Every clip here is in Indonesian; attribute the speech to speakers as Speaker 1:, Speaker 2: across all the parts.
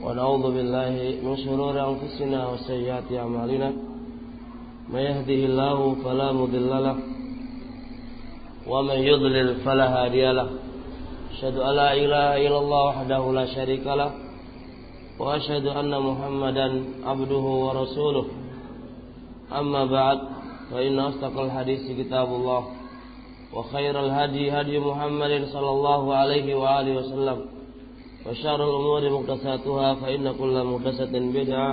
Speaker 1: ونعوذ بالله من شرور أنفسنا وسيئات أعمالنا من يهده الله فلا مضل له ومن يضلل فلا هادي له أشهد أن لا إله إلا الله وحده لا شريك له وأشهد أن محمدا عبده ورسوله أما بعد فإن أصدق الحديث كتاب الله وخير الهدي هدي محمد صلى الله عليه وآله وسلم وشر الأمور محدثاتها فإن كل محدثة بدعة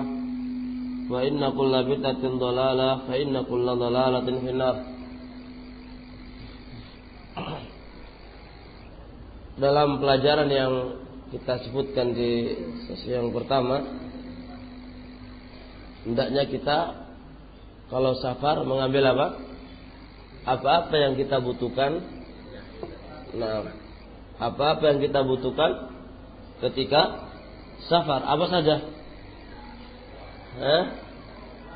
Speaker 1: وإن كل بدعة ضلالة فإن كل ضلالة في النار. Dalam pelajaran yang kita sebutkan di sesi yang pertama, hendaknya kita kalau safar mengambil apa? Apa-apa yang kita butuhkan. Nah, apa-apa yang kita butuhkan ketika safar, apa saja?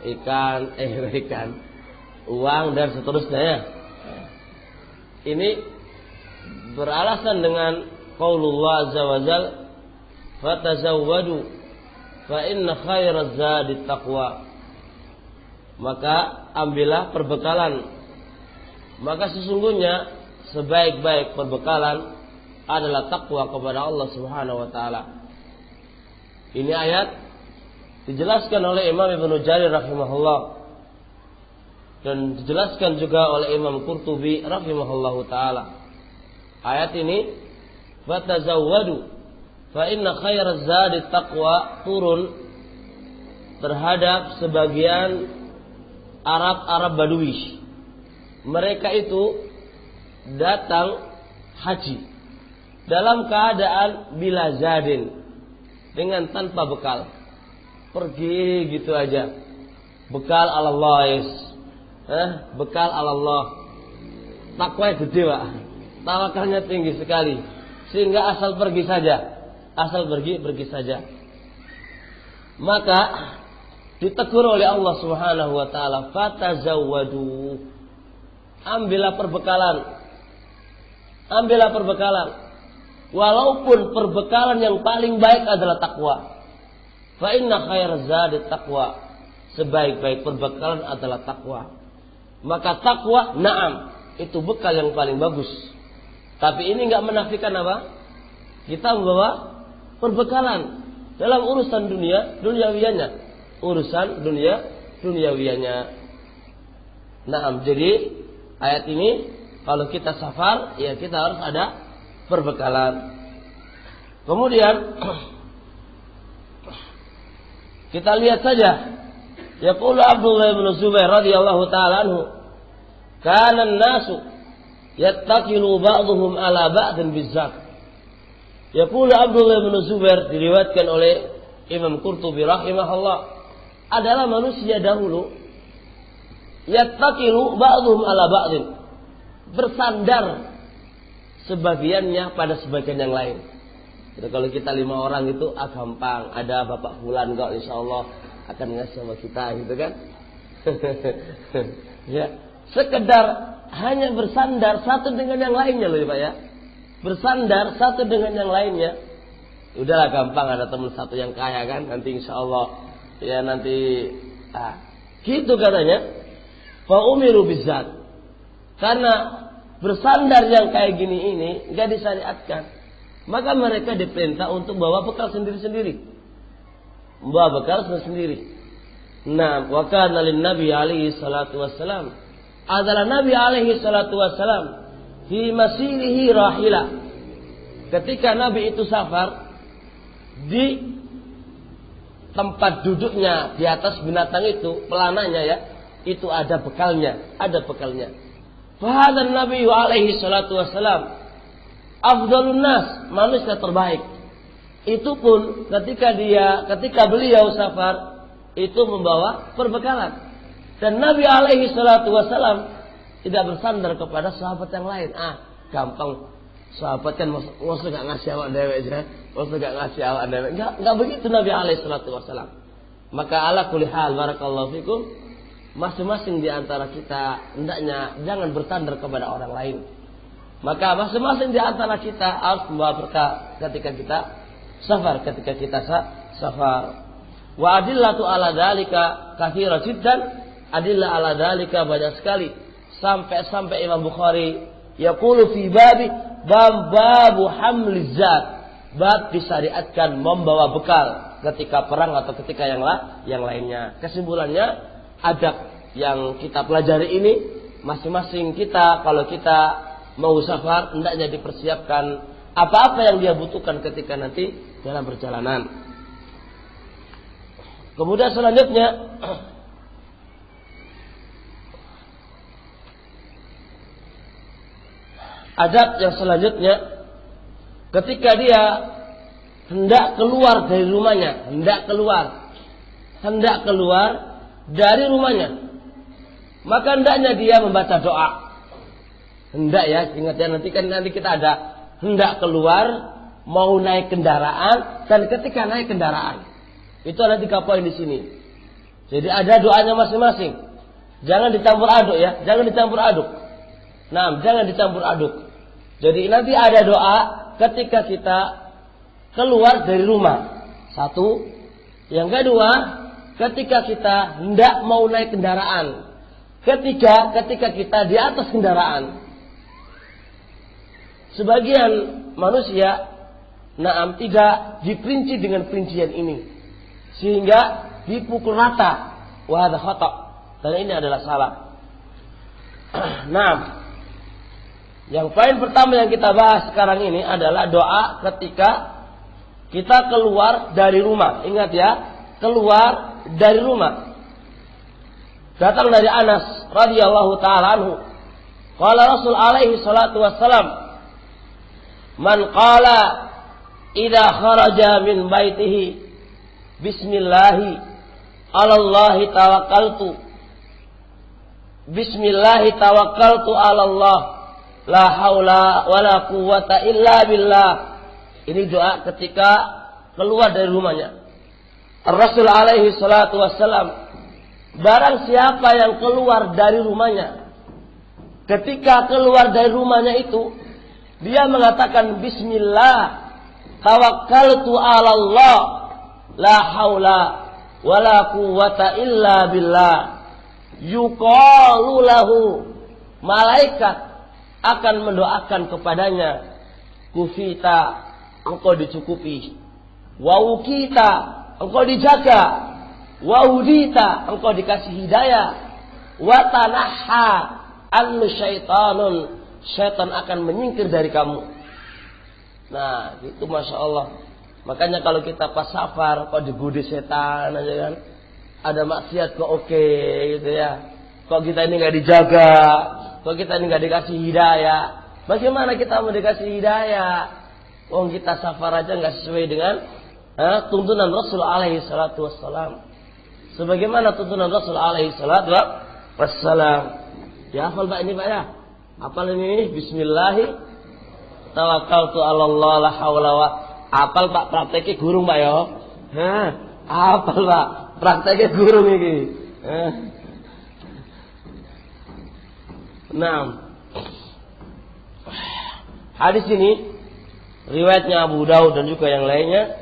Speaker 1: Ikan, uang dan seterusnya ya. Ini beralasan dengan qaulullah azza wa jal, fatazawwadu fa inna khairaz zadi taqwa. Maka ambillah perbekalan, maka sesungguhnya sebaik-baik perbekalan adalah takwa kepada Allah Subhanahu wa taala. Ini ayat dijelaskan oleh Imam Ibnu Jarir rahimahullah dan dijelaskan juga oleh Imam Qurtubi rahimahullahu taala. Ayat ini fatazawwadu fa inna khairaz zadi taqwa turun terhadap sebagian Arab Badui. Mereka itu datang haji dalam keadaan bila zadin, dengan tanpa bekal, pergi gitu aja. Bekal Allah, bekal Allah. Takwa gede pak, tawakalnya tinggi sekali, sehingga asal pergi saja. Maka ditegur oleh Allah Subhanahu wa taala, fatazawwadu, ambillah perbekalan. Walaupun perbekalan yang paling baik adalah takwa. Fa inna khairaz zadi taqwa, sebaik-baik perbekalan adalah takwa. Maka takwa, na'am, itu bekal yang paling bagus. Tapi ini enggak menafikan apa? Kita membawa perbekalan dalam urusan duniawianya. Na'am, jadi ayat ini kalau kita safar, ya kita harus ada perbekalan. Kemudian kita lihat saja, yaqulu Abdullah bin Zubair radhiyallahu taala anhu, kana an-nasu yattaqilu ba'dhum ala ba'din bizzat. Yaqulu Abdullah bin Zubair, diriwayatkan oleh Imam Qurtubi rahimahullah, adalah manusia dahulu yattaqilu ba'dhum ala ba'din, bersandar sebagiannya pada sebagian yang lain. Jadi kalau kita 5 orang itu gampang, ada Bapak Fulan kok insyaallah akan ngasih sama kita gitu kan. Ya, sekedar hanya bersandar satu dengan yang lainnya loh Pak ya. Bersandar satu dengan yang lainnya. Udahlah gampang, ada teman satu yang kaya kan, nanti insyaallah ya nanti gitu katanya. Fa umiru bizzat. Karena bersandar yang kayak gini ini enggak disyariatkan, maka mereka diperintah untuk bawa bekal sendiri-sendiri. Nah, wa kana lin Nabi alaihi salatu wassalam, adalah Nabi alaihi salatu wassalam fi masirihi rahila. Ketika Nabi itu safar, di tempat duduknya di atas binatang itu, pelananya ya, itu ada bekalnya. Fahadhan Nabi alaihi salatu wassalam afdalun nas, manusia terbaik. Itu pun ketika beliau safar itu membawa perbekalan. Dan Nabi alaihi salatu wassalam tidak bersandar kepada sahabat yang lain. Gampang. Sahabat kan maksud gak ngasih awak dewek aja. Enggak begitu Nabi alaihi salatu wassalam. Maka ala kulli hal, barakallahu fikum, masing-masing di antara kita hendaknya jangan bersandar kepada orang lain. Maka masing-masing di antara kita harus membawa bekal ketika kita safar, ketika kita safar. Wa adillatu ala dzalika katsira jiddan. Adillah ala dzalika banyak sekali. Sampai Imam Bukhari yaqulu fi babu hamliz zat. Bab disyariatkan membawa bekal ketika perang atau ketika yang lainnya. Kesimpulannya, adab yang kita pelajari ini masing-masing kita kalau kita mau safar hendaknya dipersiapkan apa-apa yang dia butuhkan ketika nanti dalam perjalanan. Kemudian selanjutnya adab yang selanjutnya ketika dia hendak keluar dari rumahnya, hendak keluar dari rumahnya, maka hendaknya dia membaca doa. Hendak ya, ingat ya, nanti kita ada hendak keluar, mau naik kendaraan, dan ketika naik kendaraan. Itu ada 3 poin di sini. Jadi ada doanya masing-masing. Jangan dicampur aduk ya, jangan dicampur aduk. Nah, jangan dicampur aduk. Jadi nanti ada doa ketika kita keluar dari rumah. 1. Yang kedua, ketika kita hendak mau naik kendaraan. Ketiga, ketika kita di atas kendaraan. Sebagian manusia tidak diperinci dengan perincian ini, sehingga dipukul rata. Wa hadza khata'. Dan ini adalah salah. Yang poin pertama yang kita bahas sekarang ini adalah doa ketika kita keluar dari rumah. Ingat ya, keluar dari rumah. Datang dari Anas radhiyallahu taala anhu. Qala Rasul alaihi salatu wassalam, man qala idza kharaja min baitihi bismillahi alallahi tawakkaltu. Bismillahi tawakkaltu alallah. La haula wala quwwata illa billah. Ini doa ketika keluar dari rumahnya. Rasul alaihi salatu wassalam, barang siapa yang keluar dari rumahnya, ketika keluar dari rumahnya itu dia mengatakan bismillah tawakkaltu ala Allah la haula wala quwwata illa billah, yuqalu lahu, malaikat akan mendoakan kepadanya, kufita, engkau dicukupi, wawukita, engkau dijaga, wahudita, engkau dikasih hidayah, watanaha annu syaitanun, syaitan akan menyingkir dari kamu. Nah, itu Masya Allah. Makanya kalau kita pas safar kok digoda setan aja kan, ada maksiat kok oke gitu ya, kok kita ini nggak dijaga, kok kita ini nggak dikasih hidayah. Bagaimana kita mau dikasih hidayah? Kita safar aja nggak sesuai dengan tuntunan Rasul alaihi salatu wassalam. Sebagaimana tuntunan Rasul alaihi salatu wassalam. Ya, hafal Pak ini Pak ya? Hafal ini? Bismillahi tawakkaltu 'alallah la haula wa. Hafal Pak, prakteknya gurung Pak ya? Hafal Pak, prakteknya gurung iki. Hadis ini riwayatnya Abu Daud dan juga yang lainnya,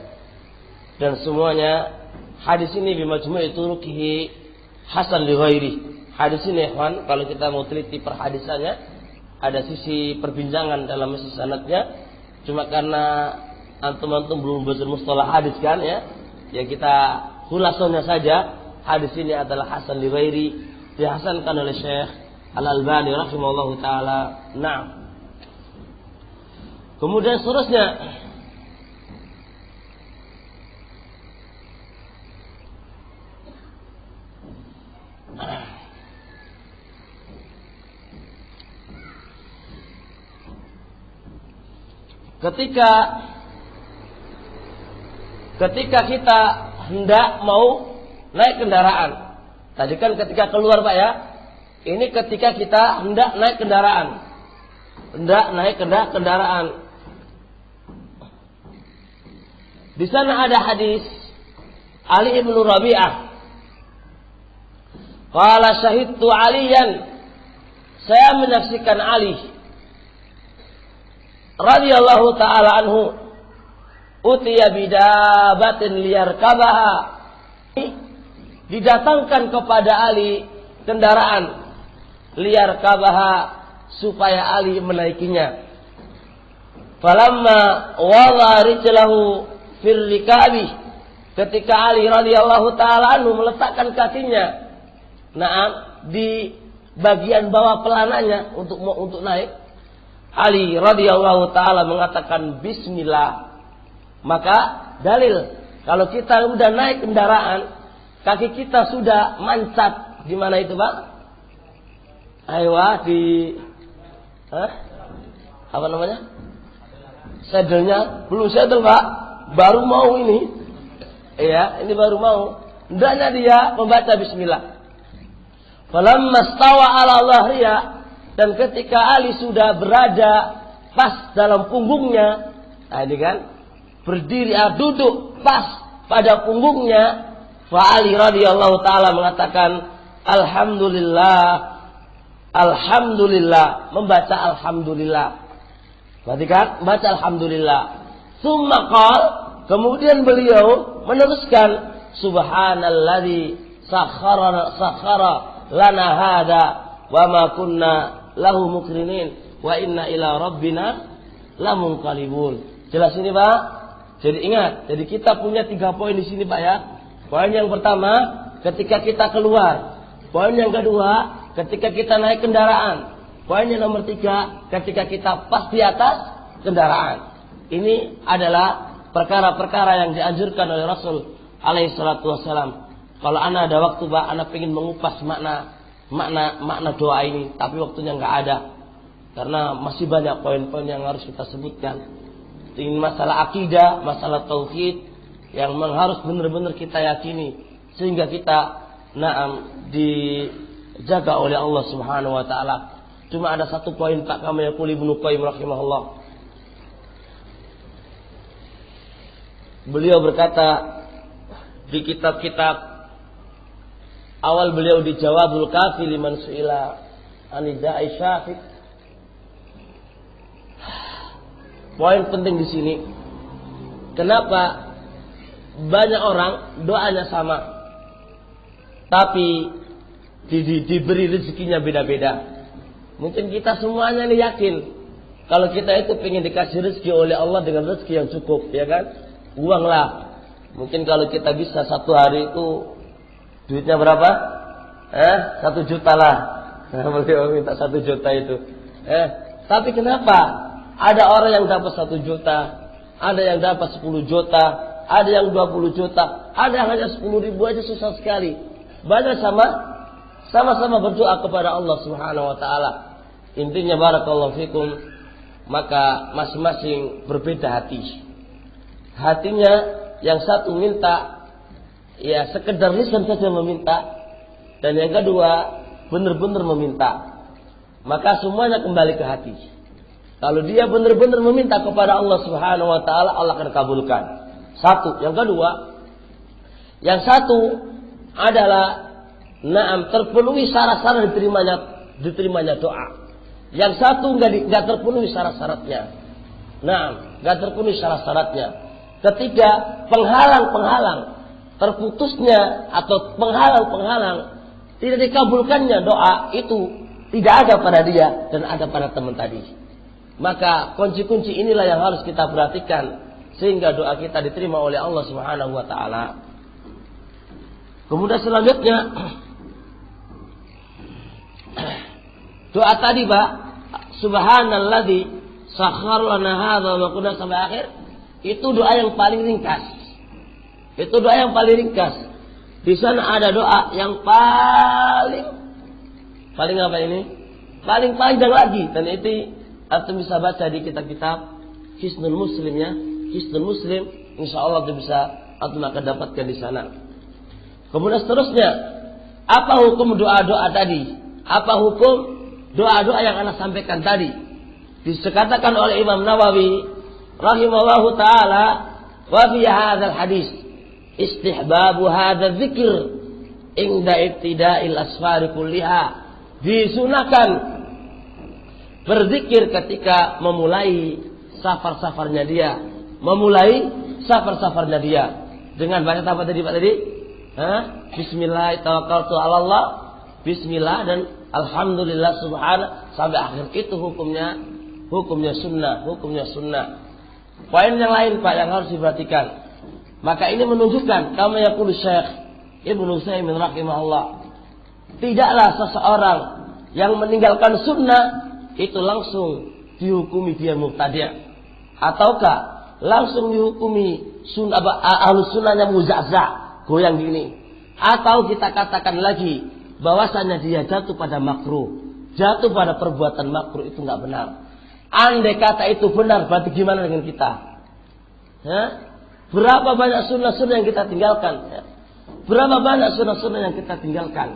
Speaker 1: dan semuanya hadis ini bimajmu'i turuqihi hasan li ghairi. Hadis ini ikhwan, kalau kita mau teliti perhadisannya, ada sisi perbincangan dalam sisi sanadnya. Cuma karena antum-antum belum belajar mustalah hadis kan ya kita khulasannya saja. Hadis ini adalah hasan li ghairi, dihasankan oleh Syekh Al-Albani rahimahullahu taala. Kemudian seterusnya ketika kita hendak mau naik kendaraan. Tadi kan ketika keluar Pak ya. Ini ketika kita hendak naik kendaraan. Di sana ada hadis Ali ibn Rabi'ah. Qala syahidtu Aliyan. Saya menyaksikan Ali radhiyallahu taala anhu utiya bidabatin liyarkabaha, didatangkan kepada Ali kendaraan liyarkabaha, supaya Ali menaikinya. Falamma wala rijlahu fir rikabi, ketika Ali radhiyallahu taala anhu meletakkan kakinya di bagian bawah pelananya untuk naik, Ali radhiyallahu taala mengatakan bismillah. Maka dalil kalau kita udah naik kendaraan, kaki kita sudah mancat di mana itu, Pak? Ayo, apa namanya? Sadelnya belum sadel, Pak. Baru mau ini. Iya, ini baru mau. Hendaknya dia membaca bismillah. Falamma stawa ala dhahriya, dan ketika Ali sudah berada pas dalam punggungnya, nah ini kan, berdiri, duduk pas pada punggungnya, fa Ali radhiyallahu taala mengatakan alhamdulillah, alhamdulillah, membaca alhamdulillah. Berarti kan membaca alhamdulillah. Tsumma qala, kemudian beliau meneruskan subhanalladzi sakhkhara lana hada wa ma kunna lahu mukrinin wa inna ila rabbina lamunqalibun. Jelas ini, Pak? Jadi ingat, jadi kita punya 3 poin di sini, Pak, ya. Poin yang pertama, ketika kita keluar. Poin yang kedua, ketika kita naik kendaraan. Poin yang nomor 3, ketika kita pas di atas kendaraan. Ini adalah perkara-perkara yang dianjurkan oleh Rasul alaihi salatu wassalam. Kalau ana ada waktu, Pak, ana pengen mengupas makna doa ini, tapi waktunya nggak ada. Karena masih banyak poin-poin yang harus kita sebutkan. Ini masalah akidah, masalah tauhid yang harus benar-benar kita yakini sehingga kita dijaga oleh Allah Subhanahu wa taala. Cuma ada satu poin, Pak, kama yaqul Ibnu Qayyim rahimahullah. Beliau berkata di kitab-kitab awal beliau di Jawabul Kafi liman su'ila anida'i syafiq. Poin penting di sini, kenapa banyak orang doanya sama, tapi diberi rezekinya beda-beda. Mungkin kita semuanya ini yakin kalau kita itu pengen dikasih rezeki oleh Allah dengan rezeki yang cukup, ya kan? Uang lah. Mungkin kalau kita bisa satu hari itu duitnya berapa? 1 juta lah. Beliau minta 1 juta itu. Tapi kenapa? Ada orang yang dapat 1 juta, ada yang dapat 10 juta, ada yang 20 juta, ada yang hanya 10.000 aja susah sekali. Banyak sama-sama berdoa kepada Allah Subhanahu wa taala. Intinya barakallahu fikum, maka masing-masing berbeda hati. Hatinya yang satu minta ya sekedar lisan saja meminta, dan yang kedua benar-benar meminta. Maka semuanya kembali ke hati. Kalau dia benar-benar meminta kepada Allah Subhanahu wa taala, Allah akan kabulkan. Satu, yang kedua, yang satu adalah terpenuhi syarat-syarat diterimanya doa. Yang satu enggak terpenuhi syarat-syaratnya. Enggak terpenuhi syarat-syaratnya. Ketiga, penghalang-penghalang terputusnya atau penghalang-penghalang tidak dikabulkannya doa itu tidak ada pada dia dan ada pada teman tadi. Maka kunci-kunci inilah yang harus kita perhatikan sehingga doa kita diterima oleh Allah Subhanahu wa taala. Kemudian selanjutnya doa tadi, Pak, subhanalladzi sakhkhara lana hadza wa kunna sampai akhir, itu doa yang paling ringkas. Itu doa yang paling ringkas. Di sana ada doa yang paling apa ini? Paling panjang lagi, dan itu antum bisa baca di kitab-kitab Hisnul Muslim, ya. Hisnul Muslim, insyaallah itu bisa antum akan dapatkan di sana. Kemudian seterusnya, apa hukum doa-doa tadi? Apa hukum doa-doa yang Anda sampaikan tadi? Dikatakan oleh Imam Nawawi rahimahullahu taala, wa fi hadzal hadis istihbabu hadzal dzikr inda ibtida'il asfari kulliha. Disunahkan berzikir ketika memulai safar-safarnya dia. Memulai safar-safarnya dia. Dengan baca apa tadi Pak tadi? Bismillah tawakkaltu 'ala Allah. Bismillah dan alhamdulillah subhana sampai akhir itu hukumnya sunnah. Poin yang lain Pak yang harus diperhatikan. Maka ini menunjukkan kama yaqulu Syekh Ibnu Utsaimin rahimahullah, tidaklah seseorang yang meninggalkan sunnah itu langsung dihukumi dia mubtadi', ataukah langsung dihukumi ahlus sunnahnya muzazza, goyang gini, atau kita katakan lagi bahwasanya dia jatuh pada makruh, jatuh pada perbuatan makruh, itu nggak benar. Andai kata itu benar, berarti gimana dengan kita? Berapa banyak sunnah-sunnah yang kita tinggalkan? Berapa banyak sunnah-sunnah yang kita tinggalkan?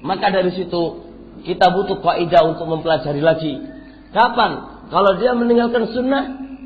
Speaker 1: Maka dari situ kita butuh kaidah untuk mempelajari lagi. Kapan? Kalau dia meninggalkan sunnah,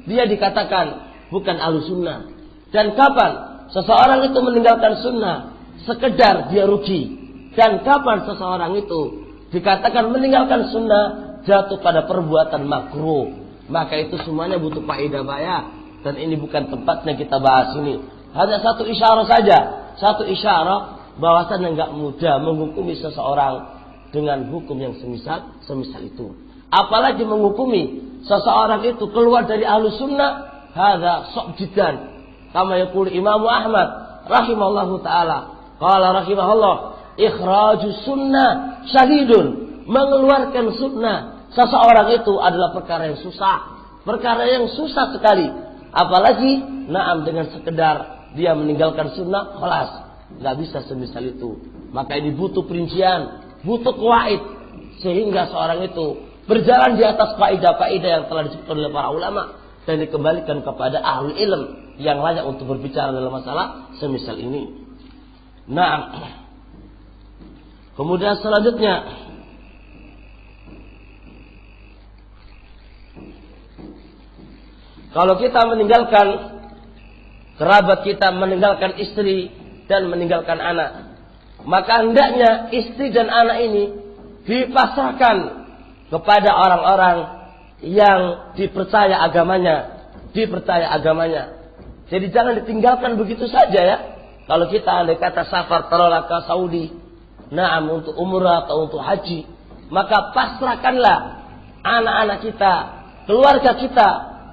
Speaker 1: dia dikatakan bukan ahlus sunnah. Dan kapan seseorang itu meninggalkan sunnah sekedar dia rugi? Dan kapan seseorang itu dikatakan meninggalkan sunnah jatuh pada perbuatan makruh? Maka itu semuanya butuh kaidah Pak ya. Dan ini bukan tempatnya kita bahas ini. Hanya satu isyarat saja. Satu isyarat bahwasannya enggak mudah menghukumi seseorang dengan hukum yang semisal itu. Apalagi menghukumi seseorang itu keluar dari ahlus sunnah, hadza so'jidan. Kama yaqul Imam Ahmad rahimahullahu taala. Qala rahimahullah, ikhrajus sunnah syadidun. Mengeluarkan sunnah seseorang itu adalah perkara yang susah. Perkara yang susah sekali. Apalagi dengan sekedar dia meninggalkan sunnah, khalas, nggak bisa semisal itu. Maka ini butuh perincian, butuh qawaid, sehingga seorang itu berjalan di atas kaidah-kaidah yang telah disebutkan oleh para ulama dan dikembalikan kepada ahli ilm yang layak untuk berbicara dalam masalah semisal ini. Kemudian selanjutnya, kalau kita meninggalkan kerabat kita, meninggalkan istri dan meninggalkan anak, maka hendaknya istri dan anak ini dipasrahkan kepada orang-orang yang dipercaya agamanya. Jadi jangan ditinggalkan begitu saja ya. Kalau kita andai kata safar taruhlah ke Saudi, untuk umrah atau untuk haji, maka pasrahkanlah anak-anak kita, keluarga kita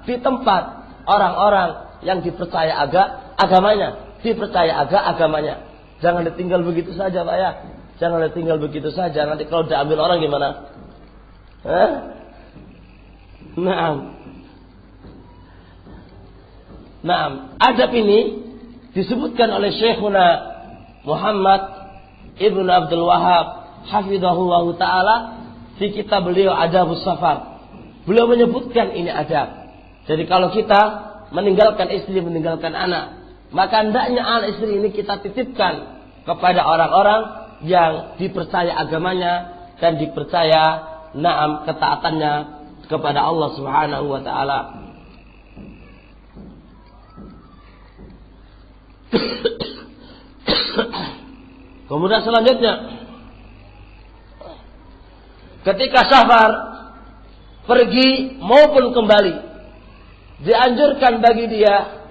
Speaker 1: di tempat orang-orang yang dipercaya agamanya. Jangan ditinggal begitu saja Pak ya. Jangan ditinggal begitu saja. Nanti kalau diambil orang gimana? Adab ini disebutkan oleh Syekhuna Muhammad Ibnu Abdul Wahhab hafizahullah taala di kitab beliau Adabus Safar. Beliau menyebutkan ini adab. Jadi kalau kita meninggalkan istri, meninggalkan anak, maka hendaknya anak istri ini kita titipkan kepada orang-orang yang dipercaya agamanya dan dipercaya ketaatannya kepada Allah Subhanahu wa taala. Kemudian selanjutnya, ketika safar, pergi maupun kembali, dianjurkan bagi dia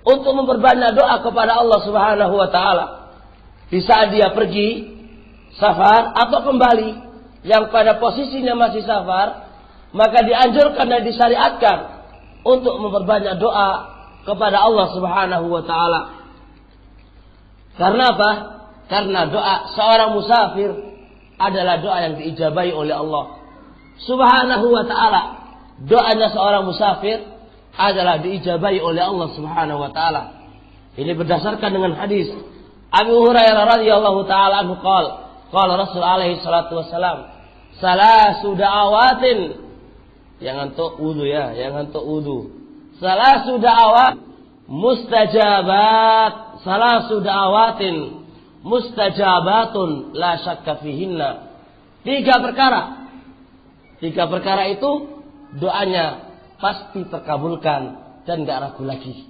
Speaker 1: untuk memperbanyak doa kepada Allah Subhanahu wa taala. Di saat dia pergi safar atau kembali yang pada posisinya masih safar, maka dianjurkan dan disyariatkan untuk memperbanyak doa kepada Allah Subhanahu wa taala. Karena apa? Karena doa seorang musafir adalah doa yang diijabahi oleh Allah Subhanahu wa taala. Doanya seorang musafir adalah diijabahi oleh Allah Subhanahu wa taala. Ini berdasarkan dengan hadis Abu Hurairah radhiyallahu taala anhu qala Rasul alaihi salatu wasalam, salasu da'awatin, yang antuk wudu ya, yang antuk wudu. Salasu da'awat mustajabat, salasu da'awatin mustajabatun la syakka fihinna. Tiga perkara itu doanya pasti terkabulkan dan gak ragu lagi.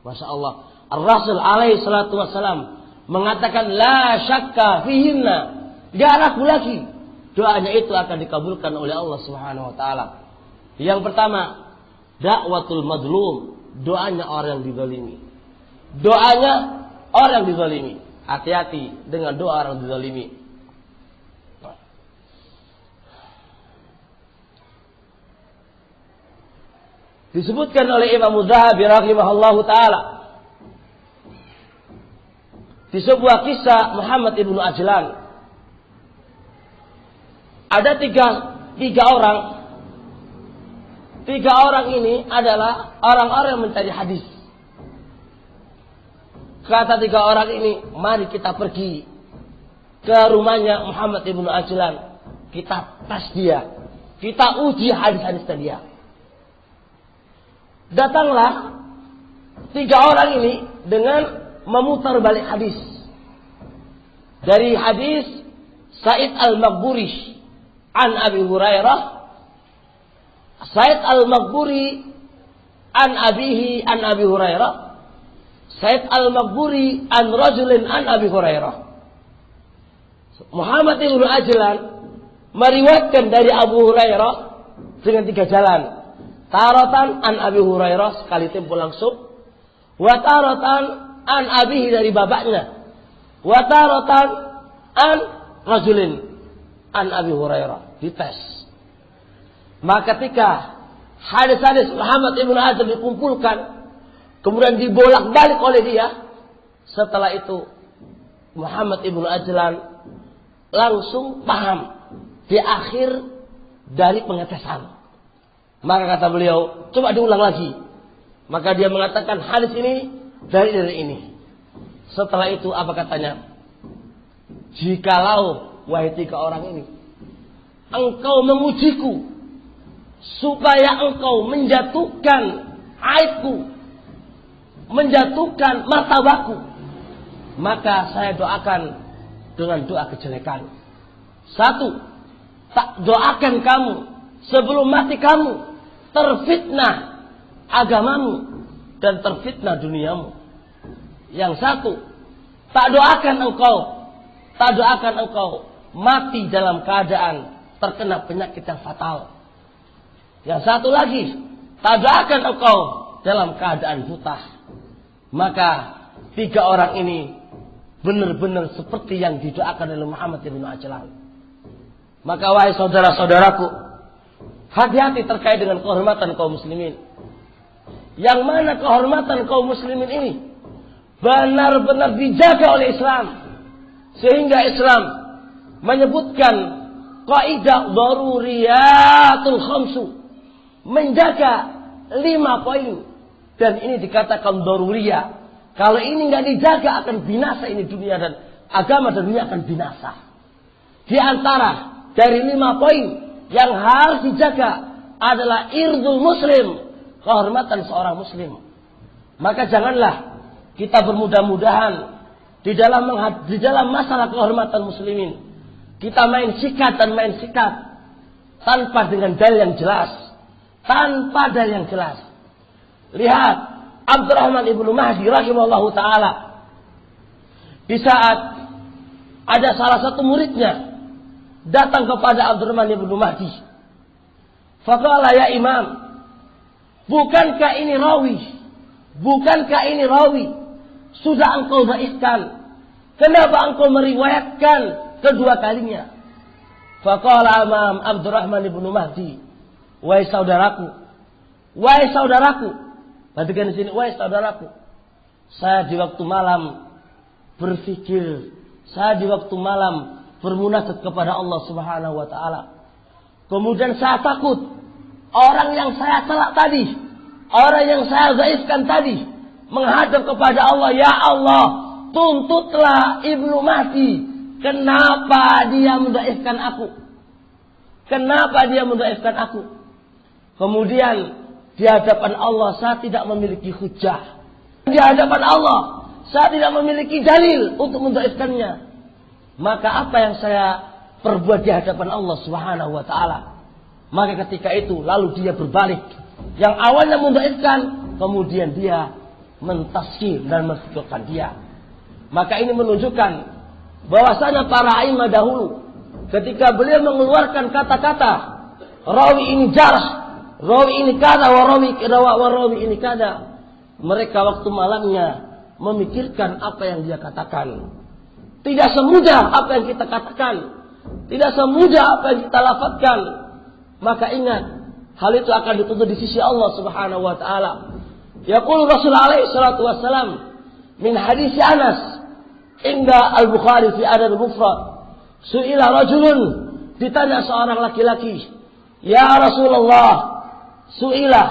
Speaker 1: Masya Allah. Rasul alaihi salatu wassalam mengatakan la syakka fihinna, gak ragu lagi. Doanya itu akan dikabulkan oleh Allah Subhanahu wa taala. Yang pertama, dakwatul madlum, doanya orang yang dizalimi. Doanya orang yang dizalimi. Hati-hati dengan doa orang yang dizalimi. Disebutkan oleh Imam Dzahabi rahimahullahu taala di sebuah kisah Muhammad ibnu Ajlan. Ada tiga orang. Tiga orang ini adalah orang-orang yang mencari hadis. Kata tiga orang ini, mari kita pergi ke rumahnya Muhammad ibnu Ajlan. Kita tes dia. Kita uji hadis-hadisnya dia. Datanglah tiga orang ini dengan memutar balik hadis. Dari hadis Sa'id al-Maghburi an Abi Hurairah, Sa'id al-Maghburi an abihi an Abi Hurairah, Sa'id al-Maghburi an rajulin an Abi Hurairah. Muhammad ibnu Ajlan meriwayatkan dari Abu Hurairah dengan tiga jalan. Taratan an Abi Hurairah, sekali tempo langsung. Wa taratan an abihi, dari bapaknya. Wa taratan an rajulin an Abi Hurairah. Dites. Maka ketika hadis-hadis Muhammad ibnu Ajlan dikumpulkan, kemudian dibolak-balik oleh dia, setelah itu Muhammad ibnu Ajlan langsung paham di akhir dari pengetesan. Maka kata beliau, coba diulang lagi. Maka dia mengatakan hadis ini dari ini. Setelah itu apa katanya? Jikalau, wahai tiga orang ini, engkau mengujiku supaya engkau menjatuhkan aibku, menjatuhkan martabatku, maka saya doakan dengan doa kejelekan. Satu, tak doakan kamu sebelum mati kamu terfitnah agamamu dan terfitnah duniamu. Yang satu, tak doakan engkau mati dalam keadaan terkena penyakit yang fatal. Yang satu lagi, tak doakan engkau dalam keadaan buta. Maka tiga orang ini benar-benar seperti yang didoakan oleh Muhammad ibnu Ajlan. Maka wahai saudara-saudaraku, hati-hati terkait dengan kehormatan kaum muslimin. Yang mana kehormatan kaum muslimin ini benar-benar dijaga oleh Islam. Sehingga Islam menyebutkan kaidah daruriyatul khamsu, menjaga 5 poin. Dan ini dikatakan daruriyah. Kalau ini nggak dijaga akan binasa ini dunia, dan agama dan dunia akan binasa. Di antara dari 5 poin yang harus dijaga adalah irdul muslim, kehormatan seorang muslim. Maka janganlah kita bermudah-mudahan di dalam masalah kehormatan muslimin kita main sikat dan main sikat tanpa dengan dalil yang jelas, tanpa dalil yang jelas. Lihat Abdurrahman ibnu Mahdi rahimahullahu taala, di saat ada salah satu muridnya datang kepada Abdurrahman ibnu Mahdi. Faqala ya imam, bukankah ini rawi? Bukankah ini rawi? Sudah engkau dhaifkan. Kenapa engkau meriwayatkan kedua kalinya? Faqala imam Abdurrahman ibnu Mahdi, wahai saudaraku, perhatikan di sini, wahai saudaraku, saya di waktu malam berpikir, saya di waktu malam bermunajat kepada Allah Subhanahu wa taala. Kemudian saya takut orang yang saya celak tadi, orang yang saya dhaifkan tadi, menghadap kepada Allah, ya Allah, tuntutlah Ibnu Mahdi. Kenapa dia mendhaifkan aku? Kenapa dia mendhaifkan aku? Kemudian di hadapan Allah saya tidak memiliki hujah. Di hadapan Allah saya tidak memiliki dalil untuk mendhaifkannya. Maka apa yang saya perbuat di hadapan Allah Subhanahu wa taala? Maka ketika itu lalu dia berbalik. Yang awalnya mendhaifkan, kemudian dia mentazkir dan mensyukurkan dia. Maka ini menunjukkan bahwasanya para a'immah dahulu ketika beliau mengeluarkan kata-kata rawi ini jarh, rawi ini kada, wa rawi ini kada, mereka waktu malamnya memikirkan apa yang dia katakan. Tidak semudah apa yang kita katakan, tidak semudah apa yang kita lafazkan. Maka ingat, hal itu akan dituntut di sisi Allah Subhanahu wa taala. Yaqul Rasul alaihi salatu wassalam min hadis Anas inda Al-Bukhari fi Adab Al-Mufrad. Su'ila rajulun, ditanya seorang laki-laki, "Ya Rasulullah, su'ila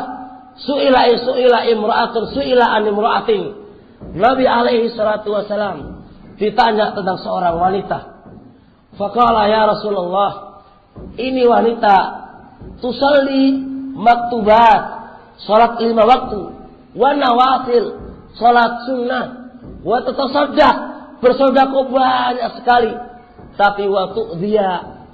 Speaker 1: imra'atun su'ila an imra'atin." Nabi alaihi salatu wassalam ditanya tentang seorang wanita. Faqala ya Rasulullah, ini wanita tusalli maktubat, salat 5 waktu, wa nawafil, salat sunnah, wa tatasaddaq, bersedekah banyak sekali. Tapi waktu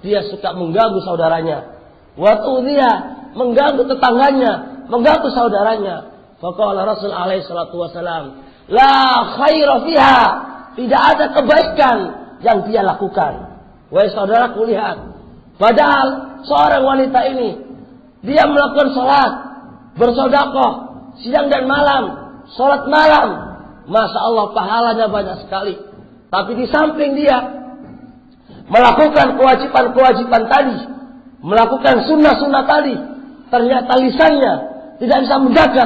Speaker 1: dia suka mengganggu saudaranya. Waktu dia mengganggu tetangganya, mengganggu saudaranya. Faqala Rasul alaihi salatu wasalam, la khaira fiha, tidak ada kebaikan yang dia lakukan. Wahai saudaraku, lihat, padahal seorang wanita ini dia melakukan salat, bersedekah siang dan malam, salat malam, masya Allah pahalanya banyak sekali. Tapi di samping dia melakukan kewajiban-kewajiban tadi, melakukan sunnah-sunnah tadi, ternyata lisannya tidak bisa menjaga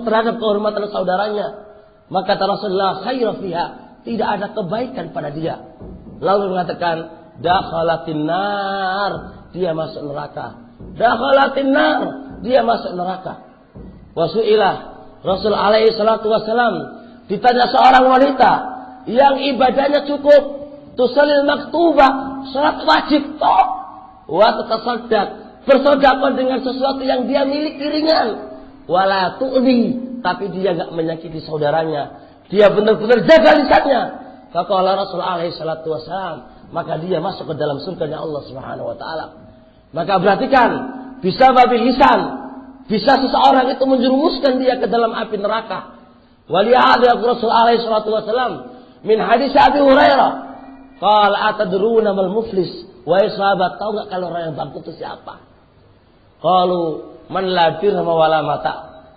Speaker 1: terhadap kehormatan saudaranya. Maka kata Rasulullah, khaira fiha, tidak ada kebaikan pada dia. Lalu mengatakan, dakhalatin nar, dia masuk neraka. Dakhalatin nar, dia masuk neraka. Wasu'ilah Rasul alaihi salatu wassalam ditanya seorang wanita yang ibadahnya cukup, tusallil maktubah, salat wajib toh, wa tatasaddaq, bersedekah dengan sesuatu yang dia miliki ringan, wala tu'li, tapi dia enggak menyakiti saudaranya, dia benar-benar jaga lisannya. Faqala Rasul alaihi salatu wassalam, maka dia masuk ke dalam surganya Allah Subhanahu wa taala. Maka perhatikan, bisa babil lisan, bisa seseorang itu menjerumuskan dia ke dalam api neraka. Walihada Rasul alaihi salatu wassalam min hadis Abi Hurairah, qala atadruna mal muflis? Wahai sahabat, tahu enggak kalau orang yang bangkrut itu siapa? Qalu man la dirham wala mata.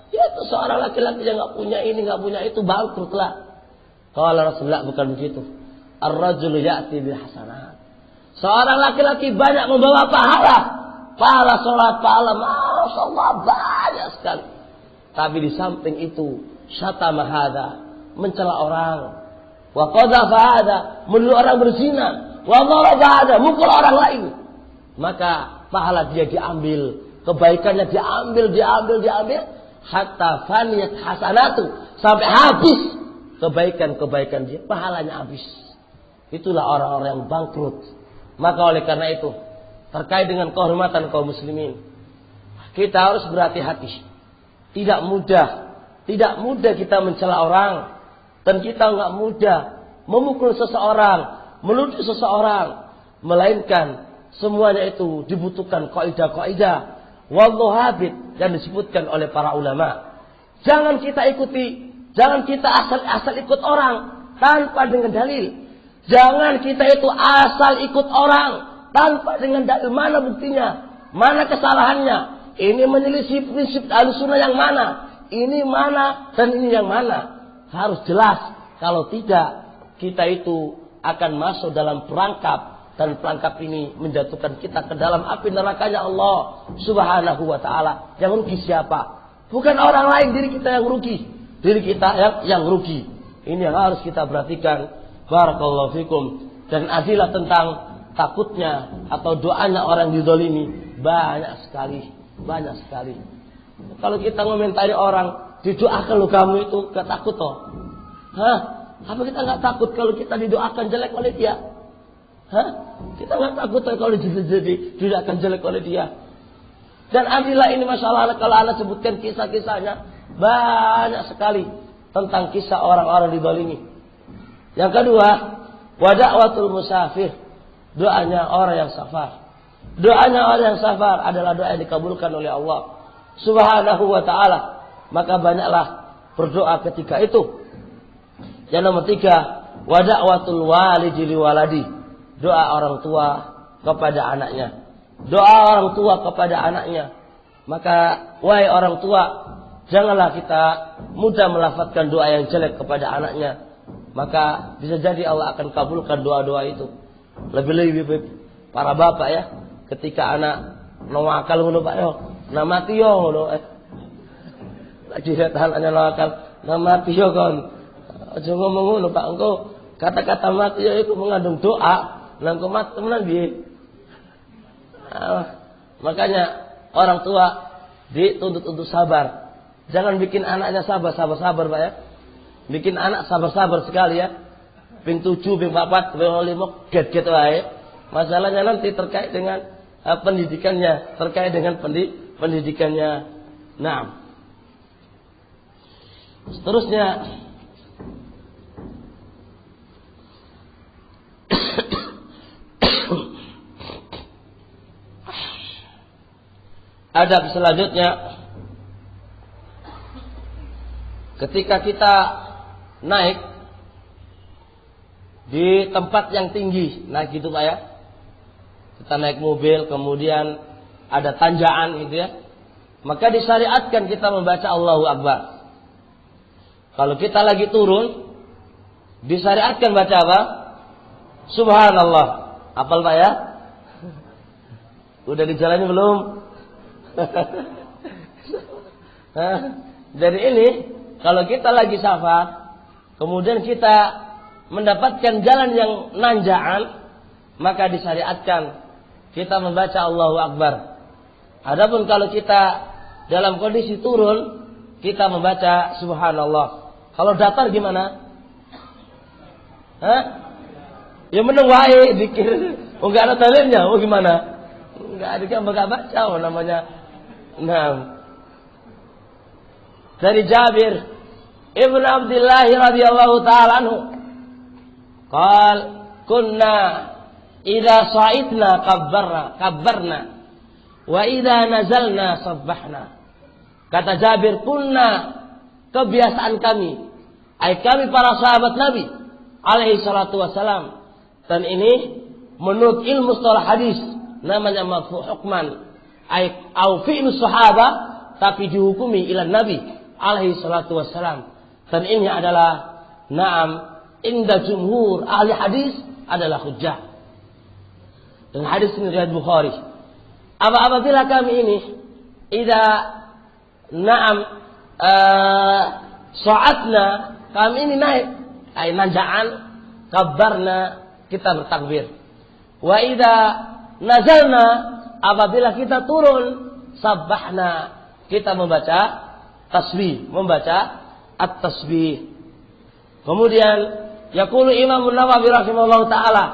Speaker 1: Itu seorang laki-laki yang enggak punya ini, enggak punya itu, bangkrutlah. Qala Rasulullah, bukan begitu. Ar-rajulu ya'ti bil hasanat. Seorang laki-laki banyak membawa pahala. Pahala salat, pahala masyaallah banyak sekali. Tapi di samping itu, syatama hada, mencela orang. Wa qadhafa hada, menuduh orang berzina. Wa daraba hada, mukul orang lain. Maka pahala dia diambil, kebaikannya diambil, hatta faniyat hasanatu, sampai habis kebaikan dia, pahalanya habis. Itulah orang-orang yang bangkrut. Maka oleh karena itu, terkait dengan kehormatan kaum muslimin, kita harus berhati-hati. Tidak mudah kita mencela orang, dan kita enggak mudah memukul seseorang, menuduh seseorang, melainkan semuanya itu dibutuhkan kaidah-kaidah wallahu habit yang disebutkan oleh para ulama. Jangan kita ikuti, jangan kita asal ikut orang tanpa dengan dalil. Jangan kita itu asal ikut orang tanpa dengan dalil. Mana buktinya? Mana kesalahannya? Ini menyelisih prinsip Ahlussunnah yang mana? Ini mana dan ini yang mana? Harus jelas. Kalau tidak, kita itu akan masuk dalam perangkap, dan perangkap ini menjatuhkan kita ke dalam api nerakanya Allah Subhanahu wa taala. Yang rugi siapa? Bukan orang lain, diri kita yang rugi. Diri kita yang rugi. Ini yang harus kita perhatikan. Barakallahu fikum. Dan adilah tentang takutnya atau doanya orang dizalimi banyak sekali. Kalau kita komentari orang, didoakan lo kamu itu, gak takut toh? Hah? Apa kita gak takut kalau kita didoakan jelek oleh dia? Hah? Kita gak takut kalau didoakan jelek oleh dia? Dan adilah ini masalah, kalau Anda sebutkan kisah-kisahnya banyak sekali tentang kisah orang-orang dizalimi. Yang kedua, wada'watul musafir, doanya orang yang safar. Doanya orang yang safar adalah doa yang dikabulkan oleh Allah Subhanahu wa taala. Maka banyaklah berdoa ketika itu. Yang nomor 3, wada'watul walidi liwaladi, doa orang tua kepada anaknya. Doa orang tua kepada anaknya. Maka wahai orang tua, Janganlah kita mudah melafazkan doa yang jelek kepada anaknya. Maka bisa jadi Allah akan kabulkan doa-doa itu. Lebih-lebih para bapak ya, ketika anak nawakal ngono Pak yo, namati yo ngono. Lagi anaknya nawakal, namati yo kon. Aja ngomong ngono Pak, engko kata-kata mati yo itu mengandung doa, nang kok mati tenan piye? Makanya orang tua dituntut untuk sabar. Jangan bikin anaknya sabar Pak ya. Bikin anak sabar sekali ya. Ping 7, ping 4, ping 5 get wae. Masalahnya nanti terkait dengan pendidikannya, terkait dengan pendidikannya. Nah. Seterusnya adab selanjutnya, ketika kita naik di tempat yang tinggi, naik gitu Pak ya. Kita naik mobil, kemudian ada tanjakan gitu ya. Maka disyariatkan kita membaca Allahu Akbar. Kalau kita lagi turun, disyariatkan baca apa? Subhanallah. Hafal Pak ya? Udah dijalani belum? Jadi ini, kalau kita lagi safar, kemudian kita mendapatkan jalan yang nanjaan, maka disyariatkan kita membaca Allahu Akbar. Adapun kalau kita dalam kondisi turun, kita membaca Subhanallah. Kalau datar gimana? Ya meneng wae dikir. Oh enggak ada dalilnya, oh gimana? Enggak ada yang baca namanya. Nah. Dari Jabir Ibn Abdullah radhiyallahu ta'ala anhu, qal kunna idza sa'idna kabbarna wa idza nazalna sabbahna. Kata Jabir, kunna, kebiasaan kami, kami para sahabat Nabi alaihi salatu wassalam. Dan ini menurut ilmu mustalah hadis namanya marfu hukman, au fi'lu sahaba, tapi dihukumi ila Nabi alaihi salatu wassalam. Dan ini adalah inda jumhur ahli hadis adalah hujjah. Dan hadis ini riwayat Bukhari. Apabila kami ini sa'atna, kami ini naik nanjaan, kabbarna, kita bertakbir. Wa idza nazalna, apabila kita turun, sabbahna, kita membaca tasbih, membaca at-tasbih. Kemudian yaqulu Imam Nawawi rahimahullahu taala,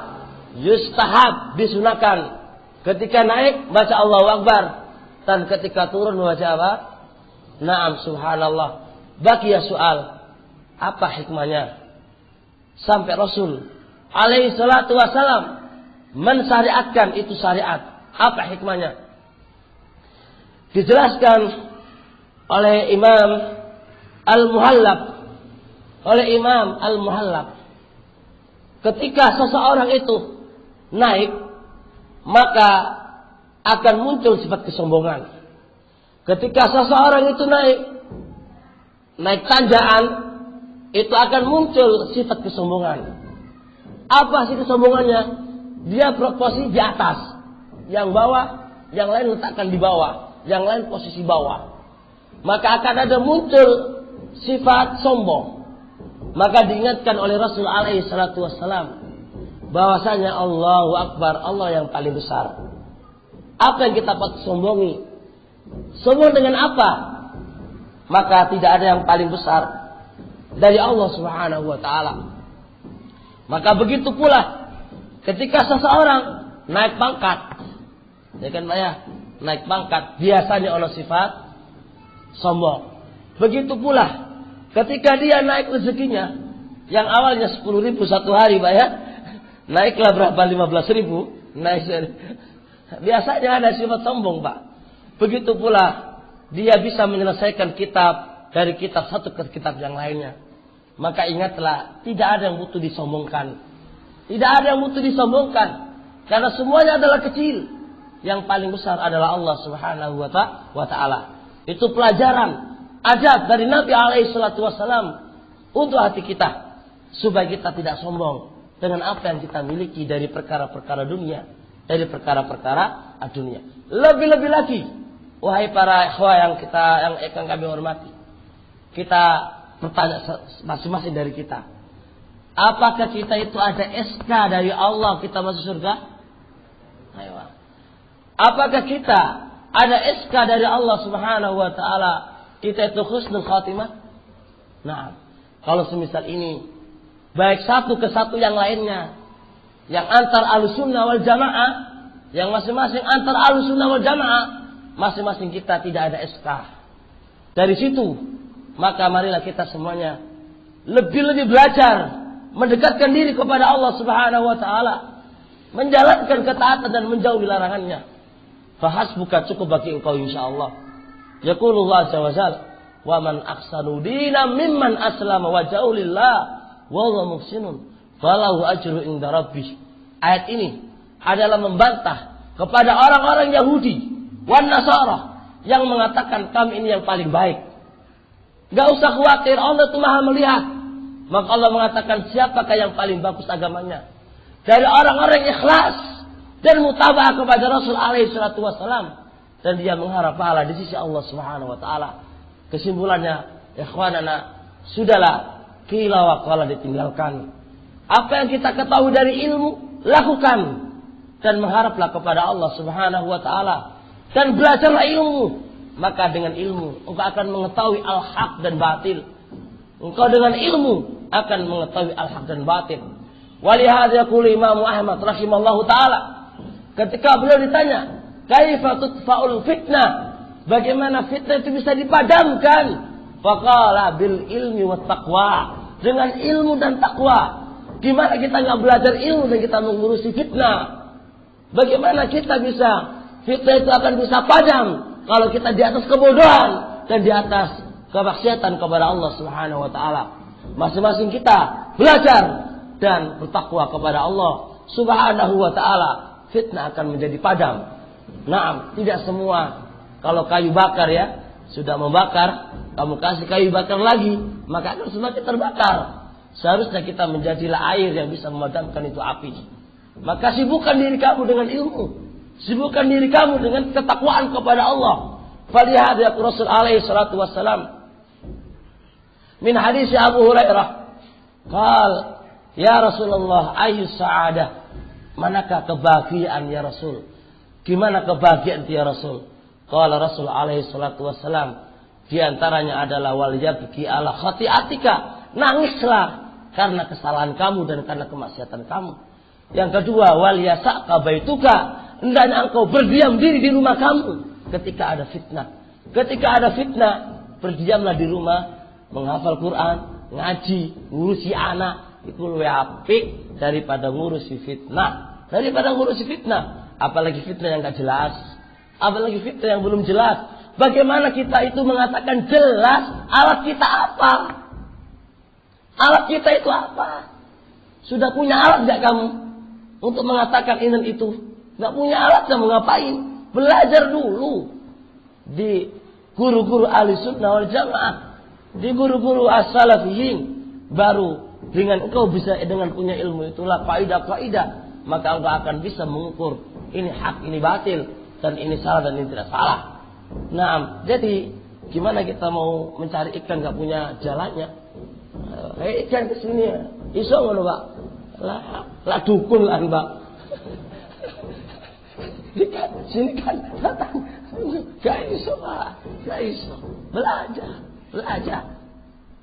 Speaker 1: yustahab, disunahkan ketika naik baca Allahu Akbar, dan ketika turun membaca apa? Subhanallah. Baqiya soal, apa hikmahnya sampai Rasul alaihi salatu wasalam mensyariatkan itu syariat? Apa hikmahnya? Dijelaskan oleh Imam Al-Muhallab, ketika seseorang itu naik, maka akan muncul sifat kesombongan. Ketika seseorang itu naik tanjakan, itu akan muncul sifat kesombongan. Apa sih kesombongannya? Dia berposisi di atas, yang bawah, yang lain letakkan di bawah, yang lain posisi bawah. Maka akan ada muncul sifat sombong. Maka diingatkan oleh Rasul alaihi salatu wassalam bahwasanya Allahu Akbar, Allah yang paling besar. Apa yang kita patut sombongi? Sombong dengan apa? Maka tidak ada yang paling besar dari Allah Subhanahu wa taala. Maka begitu pula ketika seseorang naik pangkat, ya kan Pak ya, naik pangkat biasanya oleh sifat sombong. Begitu pula ketika dia naik rezekinya, yang awalnya 10.000 satu hari Pak ya, naiklah berapa? 15.000, naik. Biasanya ada sifat sombong Pak. Begitu pula dia bisa menyelesaikan kitab dari kitab satu ke kitab yang lainnya. Maka ingatlah, tidak ada yang butuh disombongkan. Tidak ada yang butuh disombongkan, karena semuanya adalah kecil. Yang paling besar adalah Allah Subhanahu wa taala. Itu pelajaran adab dari Nabi alaihi salatu wassalam untuk hati kita, supaya kita tidak sombong dengan apa yang kita miliki dari perkara-perkara dunia, dari perkara-perkara dunia. Lebih-lebih lagi, wahai para ikhwah yang kami hormati, kita bertanya masing-masing dari kita, apakah kita itu ada SK dari Allah kita masuk surga? Ayo. Apakah kita ada SK dari Allah Subhanahu wa taala kita itu husnul khatimah? Nah, kalau semisal ini, baik satu ke satu yang lainnya, yang antar Ahlussunnah wal Jamaah, yang masing-masing antar Ahlussunnah wal Jamaah, masing-masing kita tidak ada SK. Dari situ, maka marilah kita semuanya lebih-lebih belajar mendekatkan diri kepada Allah Subhanahu wa taala, menjalankan ketaatan dan menjauhi larangannya. Fahasbuka, cukup bagi engkau insyaallah. Yaqulullah azza wa jalla, wa man ahsanu dinan mimman aslama wajhahu lillah wa huwa muhsinun falahu ajru inda rabbih. Ayat ini adalah membantah kepada orang-orang Yahudi wan Nasara yang mengatakan kami ini yang paling baik. Gak usah khawatir, Allah itu Maha melihat. Maka Allah mengatakan siapakah yang paling bagus agamanya? Dari orang-orang yang ikhlas dan mutaba'ah kepada Rasul alaihi salatu wassalam, dan dia mengharap pahala di sisi Allah Subhanahu wa taala. Kesimpulannya, ikhwanana, sudahlah qila wa qala ditinggalkan. Apa yang kita ketahui dari ilmu, lakukan dan mengharaplah kepada Allah Subhanahu wa taala dan belajarlah ilmu. Maka dengan ilmu engkau akan mengetahui al-haq dan batil. Engkau dengan ilmu akan mengetahui al-haq dan batil. Walihadza yaqulu Imam Ahmad rahimallahu taala, ketika beliau ditanya, kaifa tutfa'ul fitnah? Bagaimana fitnah itu bisa dipadamkan? Faqala bil ilmi wat taqwa. Dengan ilmu dan takwa. Gimana kita nggak belajar ilmu dan kita mengurusi fitnah? Bagaimana kita bisa fitnah itu akan bisa padam kalau kita di atas kebodohan dan di atas kemaksiatan kepada Allah Subhanahu wa taala? Masing-masing kita belajar dan bertakwa kepada Allah Subhanahu wa taala, fitnah akan menjadi padam. Nah, tidak semua. Kalau kayu bakar ya, sudah membakar, kamu kasih kayu bakar lagi, maka akan semakin terbakar. Seharusnya kita menjadilah air yang bisa memadamkan itu api. Maka sibukkan diri kamu dengan ilmu. Sibukkan diri kamu dengan ketakwaan kepada Allah. Falihadza Rasul alaihi salatu wassalam min hadis Abu Hurairah, qal ya Rasulullah ayyus sa'adah? Manakah kebahagiaan ya Rasul? Gimana kebahagiaan ya Rasul? Qala Rasul alaihi salatu wassalam, di antaranya adalah wal yabki ala khati'atika, nangislah karena kesalahan kamu dan karena kemaksiatan kamu. Yang kedua, wal yasaka baituka, hendaknya engkau berdiam diri di rumah kamu ketika ada fitnah. Ketika ada fitnah, berdiamlah di rumah, menghafal Quran, ngaji, ngurusi anak, itu lebih apik daripada ngurusi fitnah. Daripada ngurusi fitnah, apalagi fitnah yang enggak jelas, apalagi fitnah yang belum jelas. Bagaimana kita itu mengatakan jelas? Alat kita apa? Alat kita itu apa? Sudah punya alat enggak kamu untuk mengatakan ini dan itu? Enggak punya alat, kamu ngapain? Belajar dulu di guru-guru Ahlussunnah wal Jamaah, di guru-guru as-salafiyin, baru dengan engkau bisa dengan punya ilmu itulah kaidah-kaidah, maka engkau akan bisa mengukur ini hak, ini batil, dan ini salah dan ini tidak salah. Nah, jadi gimana kita mau mencari ikan nggak punya jalannya? Ikan kesini ya, iso ngono Pak? Lah dukun lah Pak. Ikan sini kan datang, gak iso Pak, gak iso. Belajar.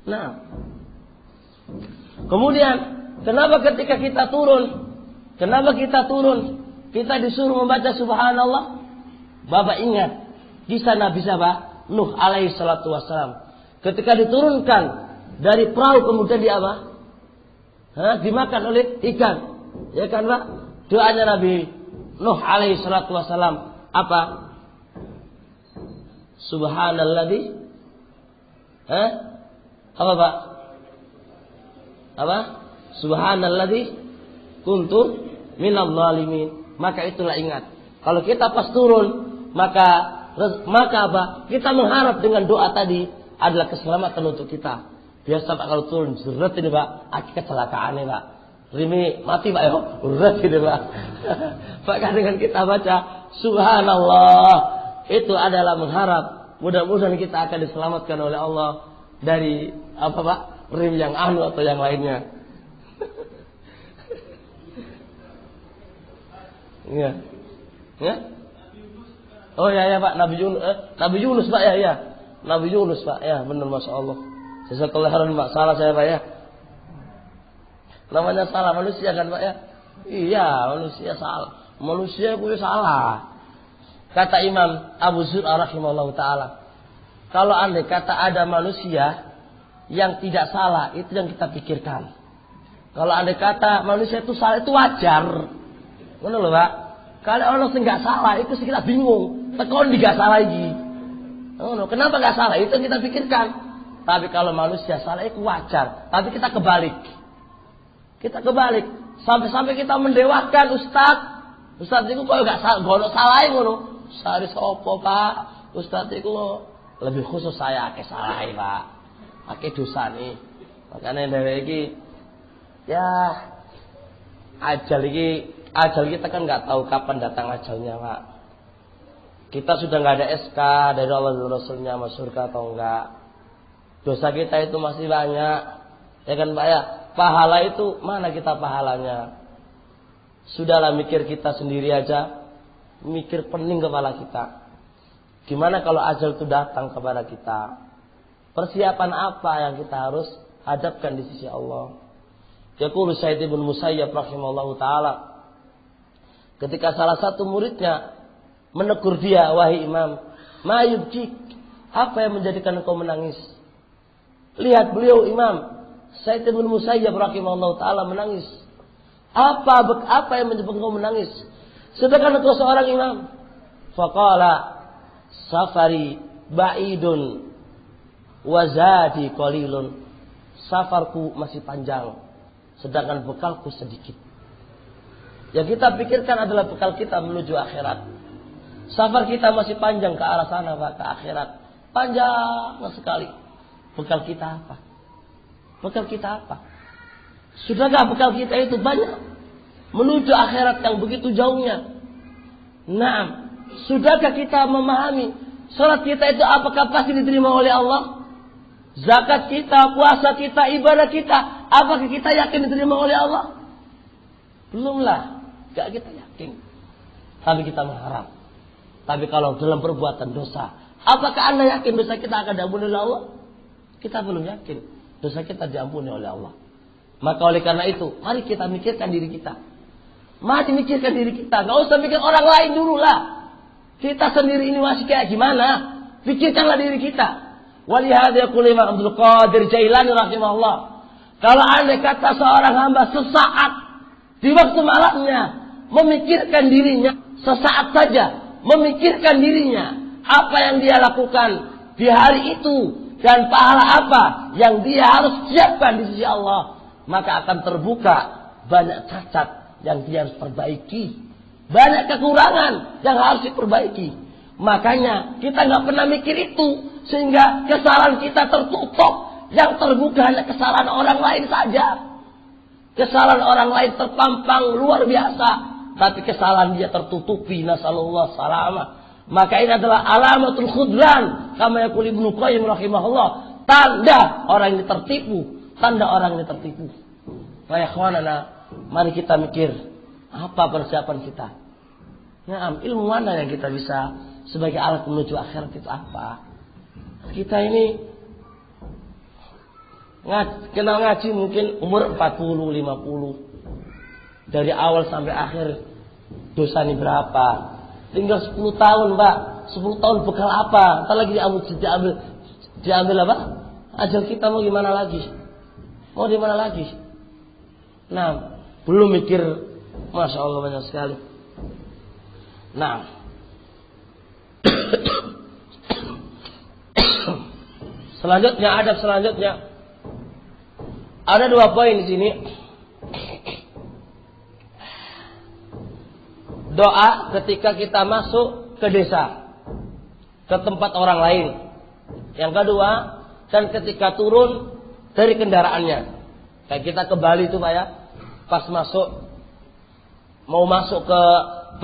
Speaker 1: Nah, kemudian kenapa ketika kita turun, kita disuruh membaca subhanallah? Bapak ingat, di sana bisa Pak Nuh alaihi salatu wassalam, ketika diturunkan dari perahu kemudian dia apa? Dimakan oleh ikan, ya kan Pak? Doanya Nabi Nuh alaihi salatu wassalam apa? Subhanalladzi apa Pak? Apa? Subhanalladzi kuntu minadh dhalimin. Maka itulah ingat. Kalau kita pas turun, maka apa? Kita mengharap dengan doa tadi adalah keselamatan untuk kita. Biasa Pak kalau turun zeret ini Pak, akibat kecelakaan ini Pak. Rimi mati Pak ya, zeret ini Pak. Maka dengan kita baca Subhanallah, itu adalah mengharap mudah-mudahan kita akan diselamatkan oleh Allah dari apa Pak? Rim yang anu atau yang lainnya. Iya. Ya? Oh ya Pak, Nabi Yunus Pak ya. Nabi Yunus Pak ya, benar Masya Allah. Jazakallahu khairan Pak, salah saya Pak ya. Namanya salah manusia kan Pak ya? Iya, manusia salah. Manusia itu salah. Kata Imam Abu Zur'ah rahimahullah ta'ala, kalau andai kata ada manusia yang tidak salah, itu yang kita pikirkan. Kalau andai kata manusia itu salah, itu wajar. Benar loh Pak? Kalau orang enggak salah, itu kita bingung. Tekon enggak salah lagi. Kenapa enggak salah? Itu yang kita pikirkan. Tapi kalau manusia salah, itu wajar. Tapi kita kebalik. Sampai-sampai kita mendewakan Ustaz itu kok enggak salah, gono salahe ngono. Sari sapa Pak? Ustaz itu lebih khusus saya akeh salahe Pak. Akeh dosane. Makane dhewe iki ya ajal kita kan nggak tahu kapan datang ajalnya Pak. Kita sudah nggak ada SK dari Allah dan Rasulnya masuk surga atau enggak. Dosa kita itu masih banyak, ya kan Pak ya. Pahala itu mana kita pahalanya? Sudahlah mikir kita sendiri aja, mikir pening kepala kita. Gimana kalau ajal itu datang kepada kita? Persiapan apa yang kita harus hadapkan di sisi Allah? Yaqulu Sa'id bin Musayyab rahimahullahu taala, ketika salah satu muridnya menegur dia, wahai Imam, ma yubkik, apa yang menjadikan engkau menangis? Lihat beliau Imam Sa'id bin Musayyab rahimahullah ta'ala menangis. Apa yang menyebabkan engkau menangis? Sedangkan engkau seorang imam. Faqala safari ba'idun wazadi qalilun. Safarku masih panjang, sedangkan bekalku sedikit. Yang kita pikirkan adalah bekal kita menuju akhirat. Safar kita masih panjang ke arah sana Pak, ke akhirat. Panjang sekali. Bekal kita apa? Sudahkah bekal kita itu banyak menuju akhirat yang begitu jauhnya? Naam. Sudahkah kita memahami salat kita itu apakah pasti diterima oleh Allah? Zakat kita, puasa kita, ibadah kita, apakah kita yakin diterima oleh Allah? Belumlah. Gak kita yakin. Tapi kita mengharap. Tapi kalau dalam perbuatan dosa, apakah Anda yakin dosa kita akan diampuni oleh Allah? Kita belum yakin dosa kita diampuni oleh Allah. Maka oleh karena itu, mari kita mikirkan diri kita. Mari mikirkan diri kita. Gak usah mikir orang lain dulu lah. Kita sendiri ini masih kayak gimana? Pikirkanlah diri kita. Walihada yaqul Imam Abdul Qadir Jailani rahimahullah, kalau andai kata seorang hamba sesaat di waktu malamnya memikirkan dirinya, sesaat saja memikirkan dirinya, apa yang dia lakukan di hari itu dan pahala apa yang dia harus siapkan di sisi Allah, maka akan terbuka banyak cacat yang dia harus perbaiki, banyak kekurangan yang harus diperbaiki. Makanya kita nggak pernah mikir itu, sehingga kesalahan kita tertutup. Yang terbuka hanya kesalahan orang lain saja. Kesalahan orang lain terpampang luar biasa, tapi kesalahan dia tertutupi. Nasallallahu salamah. Maka ini adalah alamatul khudlan, kama yaqul Ibnu Qayyim rahimahullah, tanda orang ini tertipu, tanda orang ini tertipu. Ya ikhwanana, mari kita mikir apa persiapan kita. Nah, ilmu mana yang kita bisa sebagai alat menuju akhirat itu apa? Kita ini kenal ngaji mungkin umur 40, 50. Dari awal sampai akhir dosa ini berapa? Tinggal 10 tahun Pak. 10 tahun bekal apa? Ntar lagi diambil apa? Ajal kita mau gimana lagi? Mau di mana lagi? Nah, belum mikir. Masya Allah banyak sekali. Nah, adab selanjutnya ada 2 poin di sini. Doa ketika kita masuk ke desa, ke tempat orang lain. Yang kedua, dan ketika turun dari kendaraannya. Kayak kita ke Bali itu Pak ya, pas mau masuk ke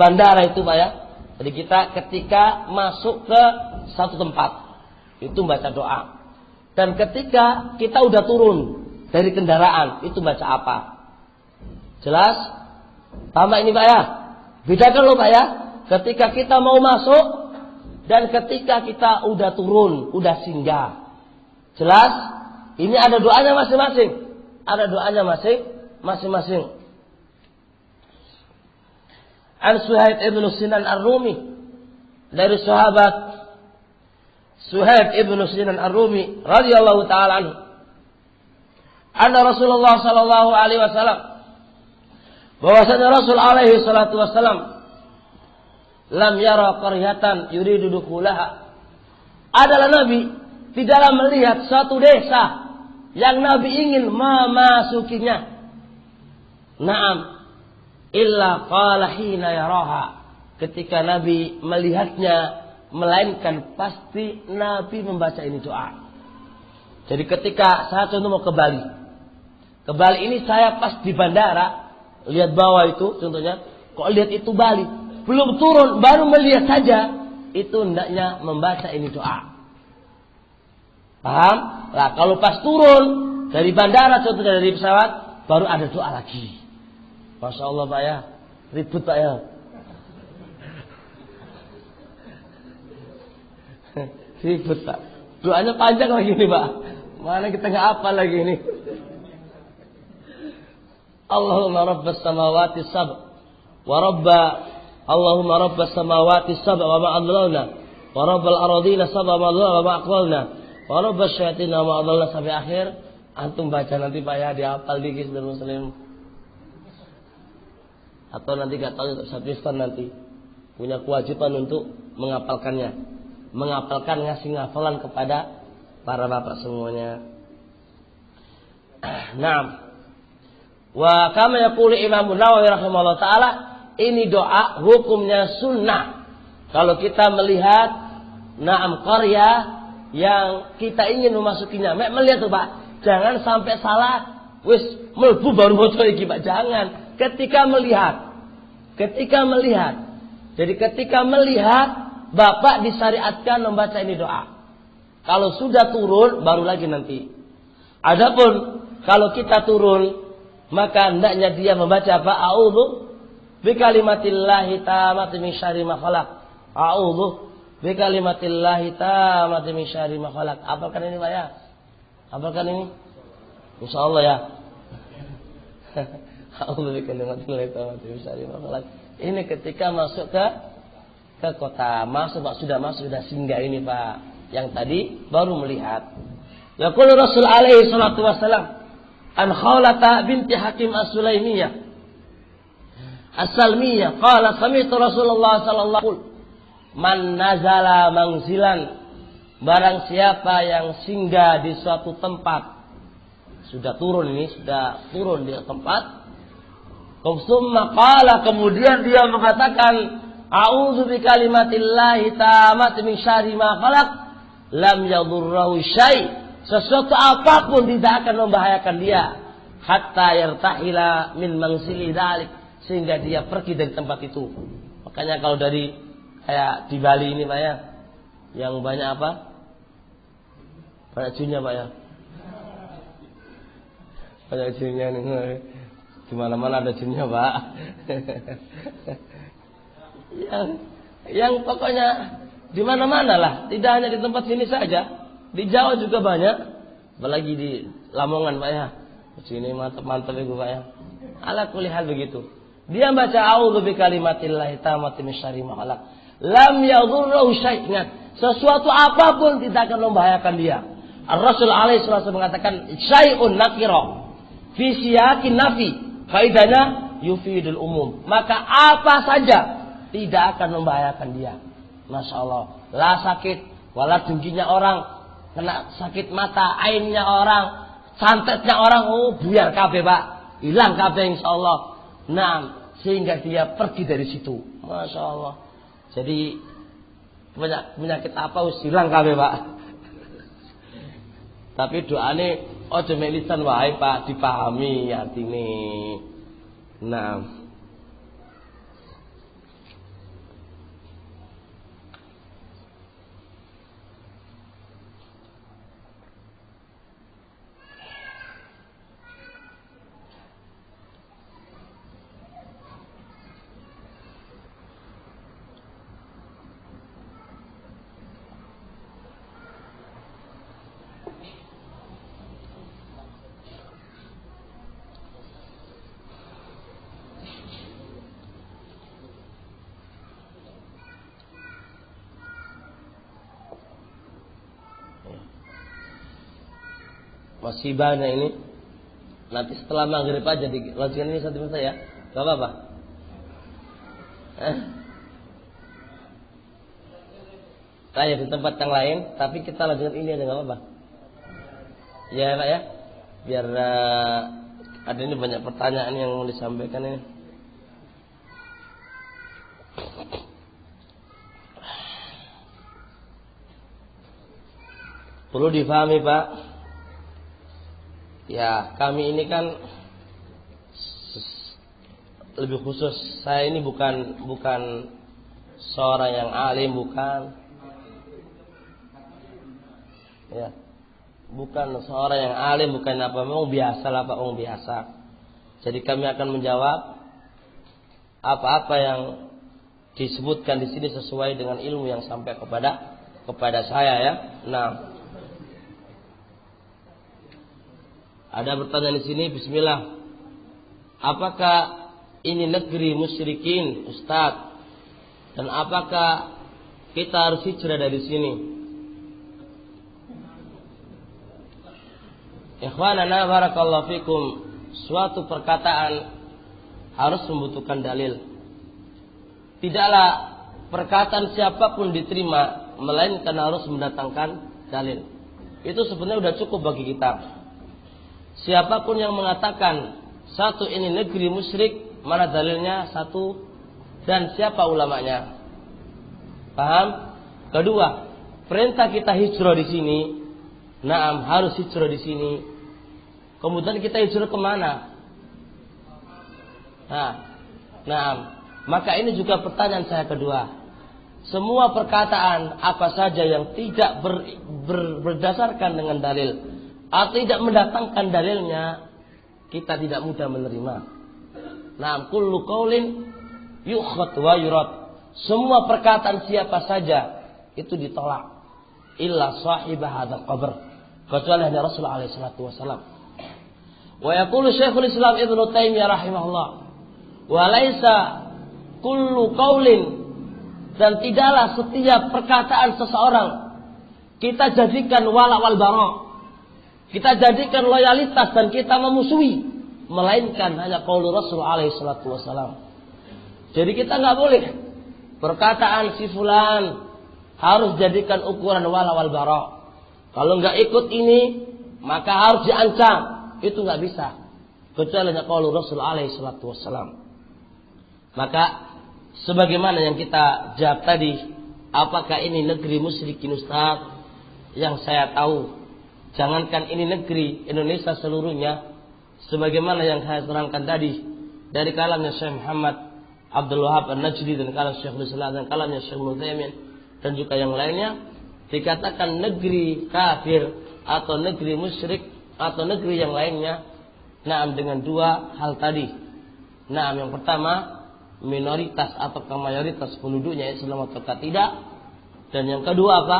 Speaker 1: bandara itu Pak ya. Jadi kita ketika masuk ke satu tempat itu baca doa. Dan ketika kita udah turun dari kendaraan itu baca apa? Jelas? Paham ini Pak ya? Bedakan loh Pak ya. Ketika kita mau masuk dan ketika kita udah turun, udah singgah. Jelas? Ini ada doanya masing-masing. Ada doanya masing-masing. An Suhaib ibn Sinan Ar-Rumi, dari sahabat Suhaib ibn Sinan Ar-Rumi radhiyallahu taala anhu, anna Rasulullah sallallahu alaihi wasallam, bahwasanya Rasul alaihi salatu wasallam lam yara qaryatan yuridu dukhulaha, adalah Nabi tidaklah melihat satu desa yang Nabi ingin memasukinya. Naam, illa qala hina yaraha, ketika Nabi melihatnya, melainkan pasti Nabi membaca ini doa. Jadi ketika saya contoh mau ke Bali ini saya pas di bandara, lihat bawah itu contohnya, kok lihat itu Bali, belum turun, baru melihat saja, itu hendaknya membaca ini doa. Paham? Nah, kalau pas turun dari bandara, contohnya dari pesawat, baru ada doa lagi. Masya Allah Pak ya, ribut Pak ya. Ribut Pak. Doanya panjang lagi nih Pak. Mana kita nggak apa lagi ini. Allahumma rabbas samawati sab wa rabba Allahumma rabbas samawati sab'a wa ma adlalna wa rabbal aradina sab'a wa ma aqlalna wa rabbas syayatin wa ma adlalna, sampai akhir. Antum baca nanti Pak ya, dihafal dikit dan muslim. Atau nanti enggak tahu untuk Sabistan nanti punya kewajiban untuk menghafalkannya. Menghafalkan, ngasih ngafalan kepada para bapak semuanya. Naam. Wa kama yaqulu Imam Nawawi rahimahullah taala, ini doa hukumnya sunnah. Kalau kita melihat naam qarya yang kita ingin memasukinya, melihat tuh Pak, jangan sampai salah wis mlebu baru maca iki Pak, jangan. Ketika melihat. Jadi ketika melihat, Bapak disyariatkan membaca ini doa. Kalau sudah turun baru lagi nanti. Adapun kalau kita turun, maka hendaknya dia membaca apa? A'udzu bikalimatillahi tammati min syarri ma khalaq. A'udzu bikalimatillahi tammati min syarri ma khalaq. Hafalkan ini Pak ya? Hafalkan ini? Insyaallah ya. A'udzu bikalimatillahi tammati min syarri ma khalaq. Ini ketika masuk ke kota, sudah singgah ini Pak. Yang tadi baru melihat. Yaqulu Rasul alaihi salatu wasalam an Khawlata binti Hakim As-Sulaimiyah As-Salmiyah qala sami'tu Rasulullah sallallahu alaihi wasallam man nazala manzilan, barang siapa yang singgah di suatu tempat, sudah turun di tempat, summa qala, kemudian dia mengatakan a'udzu bikalimatillahi tammati min syarri ma khalaq, lam yadurruhu syai', sesuatu apapun tidak akan membahayakan dia, hatta yartahila min manzili dzalik, sehingga dia pergi dari tempat itu. Makanya kalau dari kayak di Bali ini Pak ya, yang banyak apa? Banyak jinnya Pak ya. Banyak jinnya nih. Di mana-mana ada jinnya Pak. yang pokoknya di mana-mana lah, tidak hanya di tempat sini saja. Di Jawa juga banyak, apalagi di Lamongan Pak ya. Di sini mantap-mantap itu Pak ya. Ala kulli hal begitu. Dia baca a'udzu bikalimatillahi tammati min syarri ma khalaq, lam yadurruhu syai'un, sesuatu apapun tidak akan membahayakan dia. Ar-Rasul alaihi wasallam mengatakan syai'un nakira fi siyaqin nafi, faidahnya yufidul umum, maka apa saja tidak akan membahayakan dia. Masya Allah. Lah sakit, wala dengkinya orang, kena sakit mata, ainnya orang, santetnya orang, buyar kabeh Pak, hilang kabeh insyaallah. Nah, sehingga dia pergi dari situ. Masya Allah. Jadi penyakit apa hilang kabeh Pak. Tapi doane ojo melisan wae Pak, dipahami artine. Nah, masih banyak ini. Nanti setelah maghrib aja dilanjutkan ini 1 menit ya. Gak apa-apa. Tanya di tempat yang lain, tapi kita lanjutkan ini aja gak apa-apa. Ya Pak ya. Biar ada ini banyak pertanyaan yang mau disampaikan ini. Perlu difahami Pak. Ya, kami ini kan lebih khusus. Saya ini bukan seorang yang alim, bukan. Ya, bukan seorang yang alim, bukan apa, memang biasa lah Pak, biasa. Jadi kami akan menjawab apa-apa yang disebutkan di sini sesuai dengan ilmu yang sampai kepada saya ya. Nah, ada pertanyaan di sini, bismillah. Apakah ini negeri musyrikin, Ustaz? Dan apakah kita harus hijrah dari sini? Ikhwanana barakallahu fikum, suatu perkataan harus membutuhkan dalil. Tidaklah perkataan siapapun diterima melainkan harus mendatangkan dalil. Itu sebenarnya sudah cukup bagi kita. Siapapun yang mengatakan satu ini negeri musyrik, mana dalilnya satu dan siapa ulamanya? Paham? Kedua, perintah kita hijrah di sini. Naam, harus hijrah di sini. Kemudian kita hijrah kemana? Naam. Maka ini juga pertanyaan saya kedua. Semua perkataan apa saja yang tidak berdasarkan dengan dalil atau tidak mendatangkan dalilnya, kita tidak mudah menerima. Naam, kullu qaulin yukhad wa yurad. Semua perkataan siapa saja itu ditolak. Illa sahibah hadzal qabr. Kecuali hanya Rasulullah alaihi salatu wasallam. Wa yaqulu Syekhul Islam Ibnu Taimiyah rahimahullah, wa laisa kullu qaulin, dan tidaklah setiap perkataan seseorang kita jadikan wala wal bara. Kita jadikan loyalitas dan kita memusuhi, melainkan hanya qaul Rasul alaihi salatu wasallam. Jadi kita enggak boleh perkataan si fulan harus jadikan ukuran wala wal bara. Kalau enggak ikut ini, maka harus diancam. Itu enggak bisa. Kecuali hanya qaul Rasul alaihi salatu wasallam. Maka sebagaimana yang kita jawab tadi, apakah ini negeri musyrikin Ustaz? Yang saya tahu, jangankan ini negeri, Indonesia seluruhnya, sebagaimana yang saya terangkan tadi dari kalamnya Syekh Muhammad Abdul Wahab An-Najdi dan kalam Syekhul Islam dan kalamnya Syekh Muthaimin dan juga yang lainnya, dikatakan negeri kafir atau negeri musyrik atau negeri yang lainnya. Naam, dengan dua hal tadi. Naam, yang pertama minoritas atau mayoritas penduduknya Islam atau tidak, dan yang kedua apa?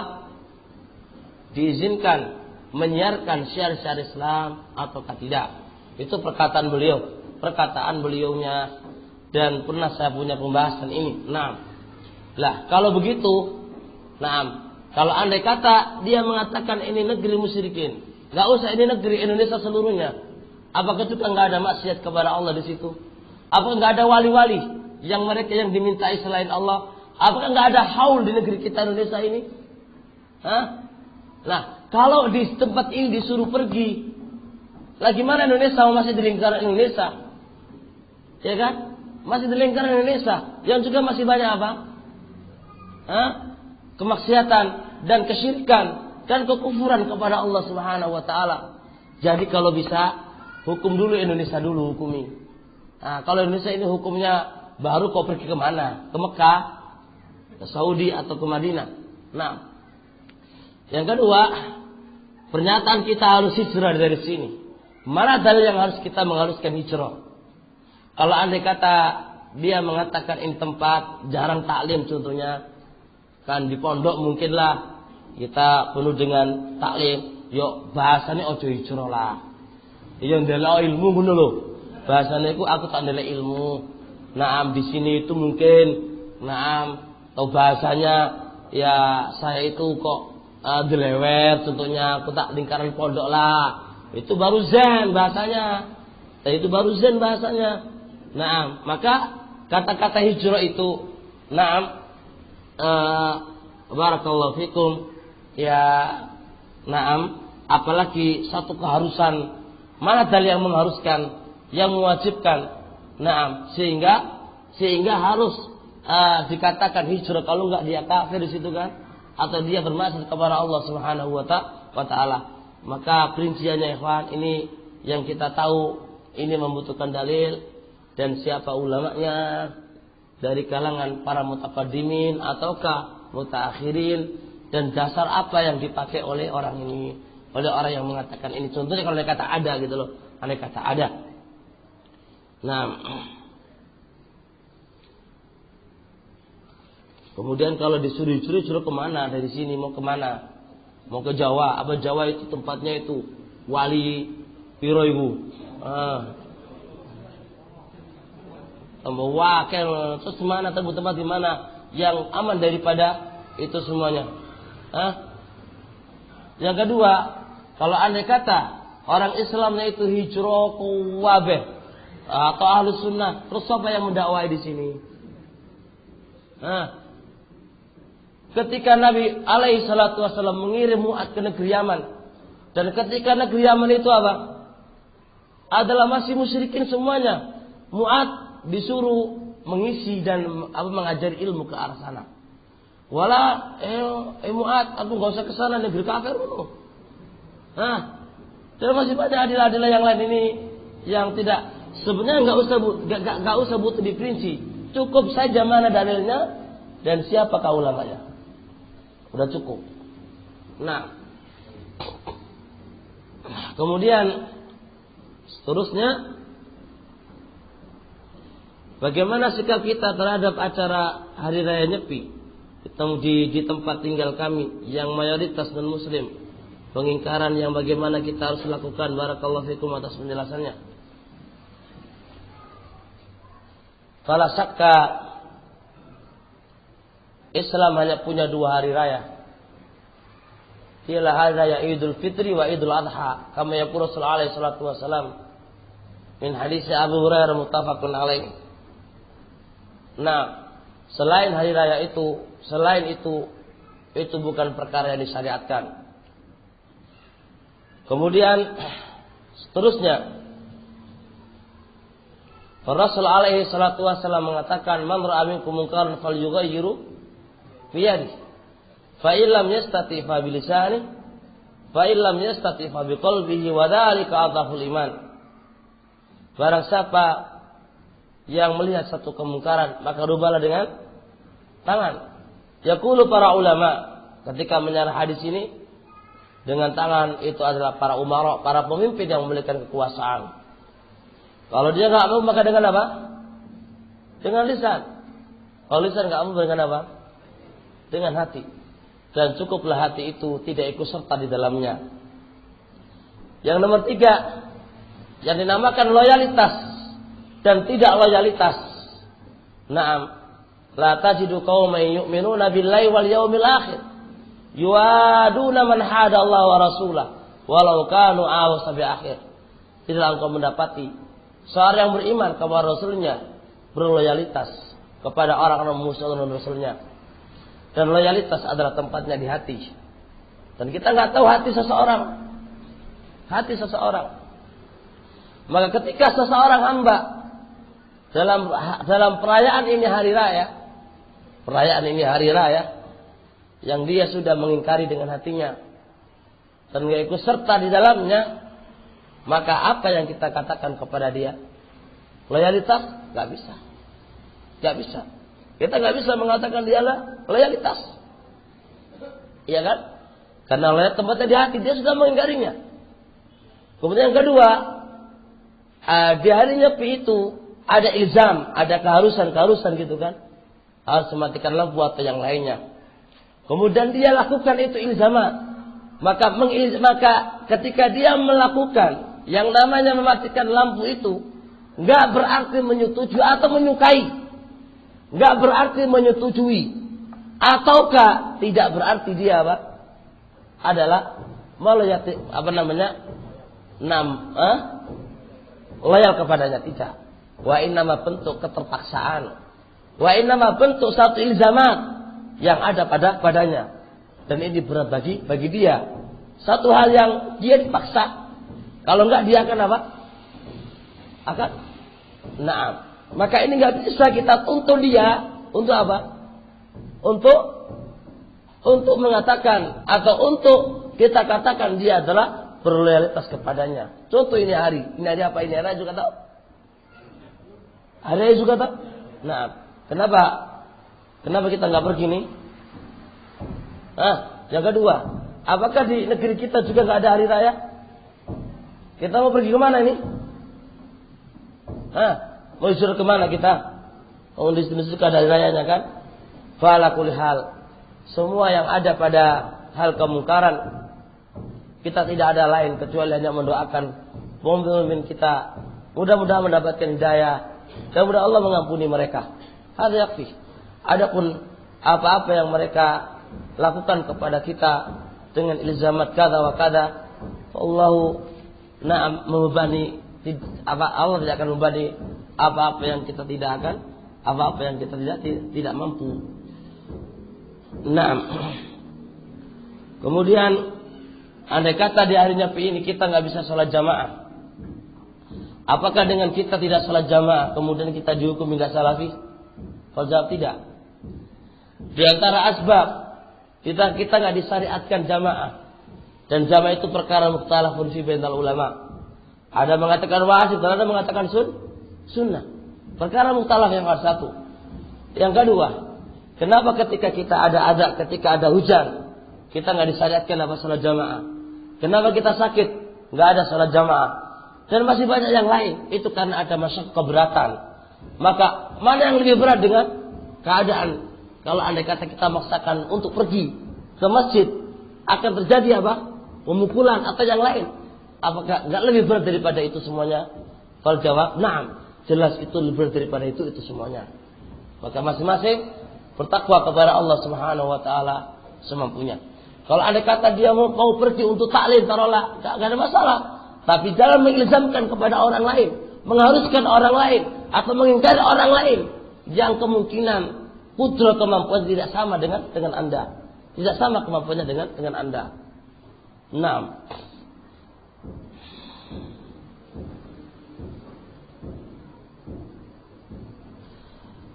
Speaker 1: Diizinkan menyiarkan syiar-syiar Islam atau tidak. Itu perkataan beliaunya, dan pernah saya punya pembahasan ini. Nah, lah kalau begitu, kalau andai kata dia mengatakan ini negeri musyrikin, nggak usah ini negeri Indonesia seluruhnya, apakah juga nggak ada maksiat kepada Allah di situ? Apakah nggak ada wali-wali yang mereka yang dimintai selain Allah? Apakah nggak ada haul di negeri kita Indonesia ini? Nah, kalau di tempat ini disuruh pergi, lagi mana Indonesia? Masih di lingkaran Indonesia, ya kan? Masih di lingkaran Indonesia, yang juga masih banyak apa? Kemaksiatan dan kesyirikan dan kekufuran kepada Allah Subhanahu wa taala. Jadi kalau bisa hukum dulu Indonesia dulu hukumi. Nah, kalau Indonesia ini hukumnya baru kau pergi kemana? Ke Mekah, ke Saudi atau ke Madinah. Nah, yang kedua, pernyataan kita harus hijrah dari sini. Mana dalil yang harus kita mengharuskan hijrah? Kalau andai kata dia mengatakan ini tempat jarang taklim contohnya, kan di pondok mungkinlah kita penuh dengan taklim. Yo bahasanya ojo hijrah lah. Iya ndelok ilmu ngono lho. Bahasane iku aku tak ndelok ilmu. Naam di sini itu mungkin naam atau bahasanya ya saya itu kok delewer contohnya aku tak lingkaran pondok lah. Itu baru zen bahasanya. Itu baru zen bahasanya. Naam, maka kata-kata hijrah itu naam barakallahu fikum ya naam apalagi satu keharusan. Mana dalil yang mengharuskan, yang mewajibkan? Naam, sehingga harus dikatakan hijrah, kalau enggak dia kafir di situ kan, atau dia bermaksud kepada Allah Subhanahu wa taala. Maka perinciannya ikhwan ini yang kita tahu ini membutuhkan dalil dan siapa ulamanya dari kalangan para mutaqaddimin ataukah mutaakhirin dan dasar apa yang dipakai oleh orang ini. Oleh orang yang mengatakan ini. Contohnya kalau ada kata ada gitu loh. Ada kata ada. Nah. Kemudian kalau disuruh kemana? Dari sini mau kemana? Mau ke Jawa. Apa Jawa itu tempatnya itu? Wali piro ibu. Wakil. Terus mana? Tempat di mana? Yang aman daripada itu semuanya. Yang kedua, kalau andai kata orang Islamnya itu hijrah kuwabeh atau ahlus sunnah, terus siapa yang mendakwai di sini? Ketika Nabi alaihi salatu wasallam mengirim Mu'ad ke negeri Yaman, dan ketika negeri Yaman itu apa? Adalah masih musyrikin semuanya. Mu'ad disuruh mengisi dan mengajari ilmu ke arah sana. Wala Mu'ad, aku gak usah ke sana negeri kafir dulu. Dan masih banyak adilah-adilah yang lain ini yang tidak sebenarnya enggak usah butuh diperinci. Cukup saja mana dalilnya dan siapakah ulamanya. Udah cukup. Nah, kemudian seterusnya bagaimana sikap kita terhadap acara Hari Raya Nyepi di tempat tinggal kami yang mayoritas non muslim, pengingkaran yang bagaimana kita harus lakukan? Barakallahu fikum atas penjelasannya. Fala syakka Islam hanya punya dua hari raya. Ialah hari raya Idul Fitri wa Idul Adha, kama yaqulu sallallahu alaihi wasallam min hadis Abu Hurairah muttafaqun alaih. Nah, selain hari raya itu, itu bukan perkara yang disyariatkan. Kemudian seterusnya, Rasul alaihi salatu wasallam mengatakan, "Man ra'a minkum munkaran falyughayyiru bi yadihi, fa illam yastati fa bi lisanihi, fa illam yastati fa bi qalbihi wa dzalika adhaful iman." Barang siapa yang melihat satu kemungkaran, maka rubahlah dengan tangan. Yaqulu para ulama ketika menyarah hadis ini, dengan tangan itu adalah para umara, para pemimpin yang memiliki kekuasaan. Kalau dia enggak mau, maka dengan apa? Dengan lisan. Kalau lisan enggak mau, dengan apa? Dengan hati. Dan cukuplah hati itu tidak ikut serta di dalamnya. Yang nomor 3, yang dinamakan loyalitas dan tidak loyalitas. Naam. La tajidu qauman yu'minuna billahi wal yaumil akhir yuaduna man hada Allah wa rasulah walau kanu awsa bi akhir. Tidaklah engkau mendapati seorang yang beriman kepada Rasulnya berloyalitas kepada orang-orang musuh dan Rasulnya. Dan loyalitas adalah tempatnya di hati. Dan kita nggak tahu hati seseorang. Maka ketika seseorang hamba dalam perayaan ini hari raya, yang dia sudah mengingkari dengan hatinya, dan nggak ikut serta di dalamnya, maka apa yang kita katakan kepada dia? Loyalitas? Nggak bisa. Nggak bisa. Kita nggak bisa mengatakan dia lah loyalitas. Iya kan? Karena loyalitas tempatnya di hati, dia sudah mengingkarinya. Kemudian yang kedua, di hari Nyepi itu ada ilzam, ada keharusan gitu kan. Harus mematikan lampu atau yang lainnya. Kemudian dia lakukan itu ilzamat. Maka ketika dia melakukan yang namanya mematikan lampu itu, nggak berarti menyetujui atau menyukai, nggak berarti menyetujui, ataukah tidak berarti dia adalah melayati loyal kepadanya, tidak. Wa innama bentuk keterpaksaan, wa innama bentuk satu ilzamat yang ada padanya. Dan ini berat bagi dia. Satu hal yang dia dipaksa. Kalau enggak dia akan apa? Maka ini enggak bisa kita tuntut dia untuk apa? Untuk mengatakan atau untuk kita katakan dia adalah berloyalitas kepadanya. Contoh ini hari apa? Ini hari juga tahu? Hari juga tahu? Kenapa kita enggak pergi nih? Yang kedua, apakah di negeri kita juga nggak ada hari raya? Kita mau pergi kemana ini? Mau disuruh kemana kita? Mau disuruh ada hari rayanya kan? Fala kulli hal. Semua yang ada pada hal kemungkaran, kita tidak ada lain kecuali hanya mendoakan pemimpin kita. Mudah-mudahan mendapatkan hidayah. Dan mudah Allah mengampuni mereka. Hadza yakfi. Adapun apa-apa yang mereka lakukan kepada kita dengan ilzamat kada wa kada, Allahu membebani, Allah tidak akan membebani apa-apa yang kita tidak mampu. Kemudian andai kata di hari Nyepi ini kita nggak bisa sholat jamaah, apakah dengan kita tidak sholat jamaah kemudian kita dihukumi nggak salafi? Kalau jawab tidak. Di antara asbab kita nggak disyariatkan jamaah, dan jamaah itu perkara mukhtalafun fi bainal ulama. Ada mengatakan wajib, dan ada mengatakan sunnah. Perkara mukhtalaf yang satu. Yang kedua, kenapa ketika ketika ada hujan, kita nggak disyariatkan apa salat jamaah? Kenapa kita sakit nggak ada salat jamaah? Dan masih banyak yang lain. Itu karena ada masalah keberatan. Maka mana yang lebih berat dengan keadaan? Kalau andai kata kita maksakan untuk pergi ke masjid, akan terjadi apa? Pemukulan atau yang lain. Apakah nggak lebih berat daripada itu semuanya? Kalau jawab, na'am. Jelas itu lebih berat daripada itu semua. Maka masing-masing bertakwa kepada Allah Subhanahu wa taala semampunya. Kalau andai kata dia mau pergi untuk taklim, taruhlah, nggak ada masalah. Tapi jangan mengilzamkan kepada orang lain, mengharuskan orang lain atau mengingkari orang lain yang kemungkinan putra kemampuan tidak sama dengan Anda. Tidak sama kemampuannya dengan Anda. 6.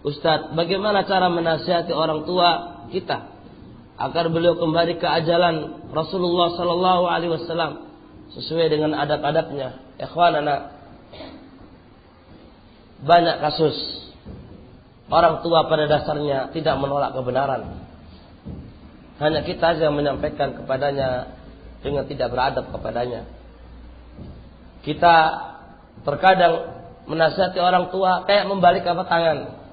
Speaker 1: Ustaz, bagaimana cara menasihati orang tua kita agar beliau kembali ke ajalan Rasulullah sallallahu alaihi wasallam sesuai dengan adab-adabnya? Ikhwanana, banyak kasus orang tua pada dasarnya tidak menolak kebenaran. Hanya kita yang menyampaikan kepadanya dengan tidak beradab kepadanya. Kita terkadang menasihati orang tua kayak membalik tangan.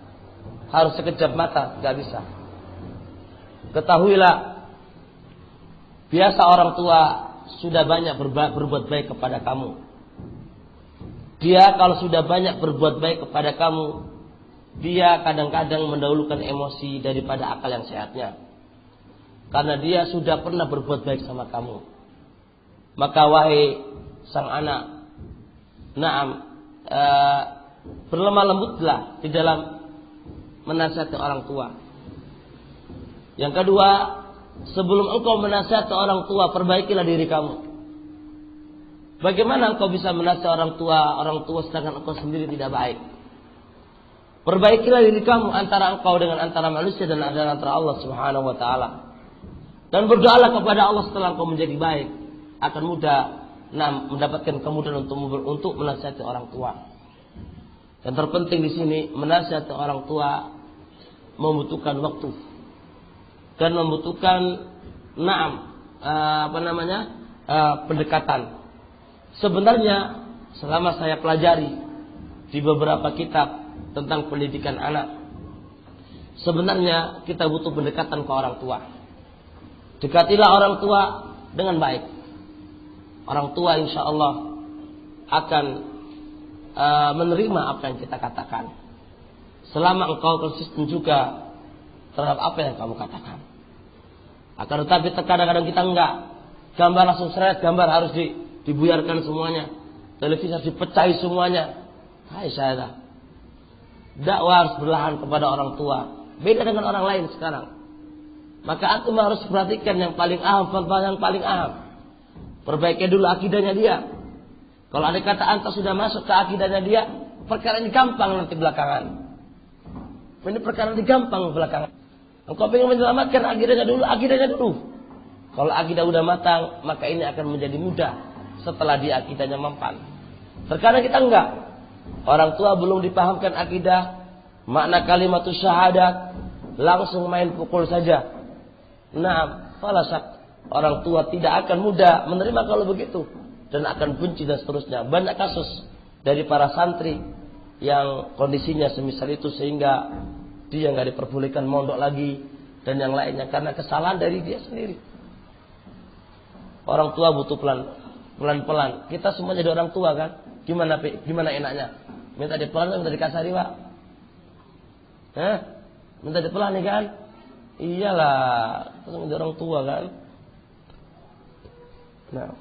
Speaker 1: Harus sekejap mata, gak bisa. Ketahuilah, biasa orang tua sudah banyak berbuat baik kepada kamu. Dia kalau sudah banyak berbuat baik kepada kamu, dia kadang-kadang mendahulukan emosi daripada akal yang sehatnya. Karena dia sudah pernah berbuat baik sama kamu. Maka wahai sang anak, berlemah lembutlah di dalam menasihati orang tua. Yang kedua, sebelum engkau menasihati orang tua, perbaikilah diri kamu. Bagaimana engkau bisa menasihati orang tua sedangkan engkau sendiri tidak baik? Perbaikilah diri kamu antara engkau dengan antara manusia dan antara Allah Subhanahu wa taala. Dan berdoalah kepada Allah setelah engkau menjadi baik. akan mudah mendapatkan kemudahan untuk menasihati orang tua. Yang terpenting di sini menasihati orang tua membutuhkan waktu dan membutuhkan pendekatan. Sebenarnya selama saya pelajari di beberapa kitab tentang pendidikan anak, sebenarnya kita butuh pendekatan ke orang tua. Dekatilah orang tua dengan baik. Orang tua insya Allah akan menerima apa yang kita katakan, selama engkau konsisten juga terhadap apa yang kamu katakan. Akan tetapi kadang-kadang kita enggak. Gambar langsung seret, gambar harus dibuyarkan semuanya. Televisi harus dipecahi semuanya. Hai saya. Dakwah harus berlahan kepada orang tua. Beda dengan orang lain sekarang. Maka antum harus perhatikan yang paling aham, yang paling aham. Perbaiki dulu akidahnya dia. Kalau ada kata antum sudah masuk ke akidahnya dia, perkara ini gampang nanti belakangan. Ini perkara ini gampang belakangan. Engkau ingin menyelamatkan akidahnya dulu. Kalau akidah udah matang, maka ini akan menjadi mudah setelah dia akidahnya mempan. Terkadang kita enggak. Orang tua belum dipahamkan akidah, makna kalimatus syahadat, langsung main pukul saja. Falasak. Orang tua tidak akan mudah menerima kalau begitu, dan akan benci dan seterusnya. Banyak kasus dari para santri yang kondisinya semisal itu sehingga dia nggak diperbolehkan mondok lagi dan yang lainnya karena kesalahan dari dia sendiri. Orang tua butuh pelan-pelan. Kita semua jadi orang tua kan? Gimana enaknya? Minta dipelan, minta dikasari, Pak. Minta dipelan nih kan? Iyalah, kita menjadi orang tua kan? Nah.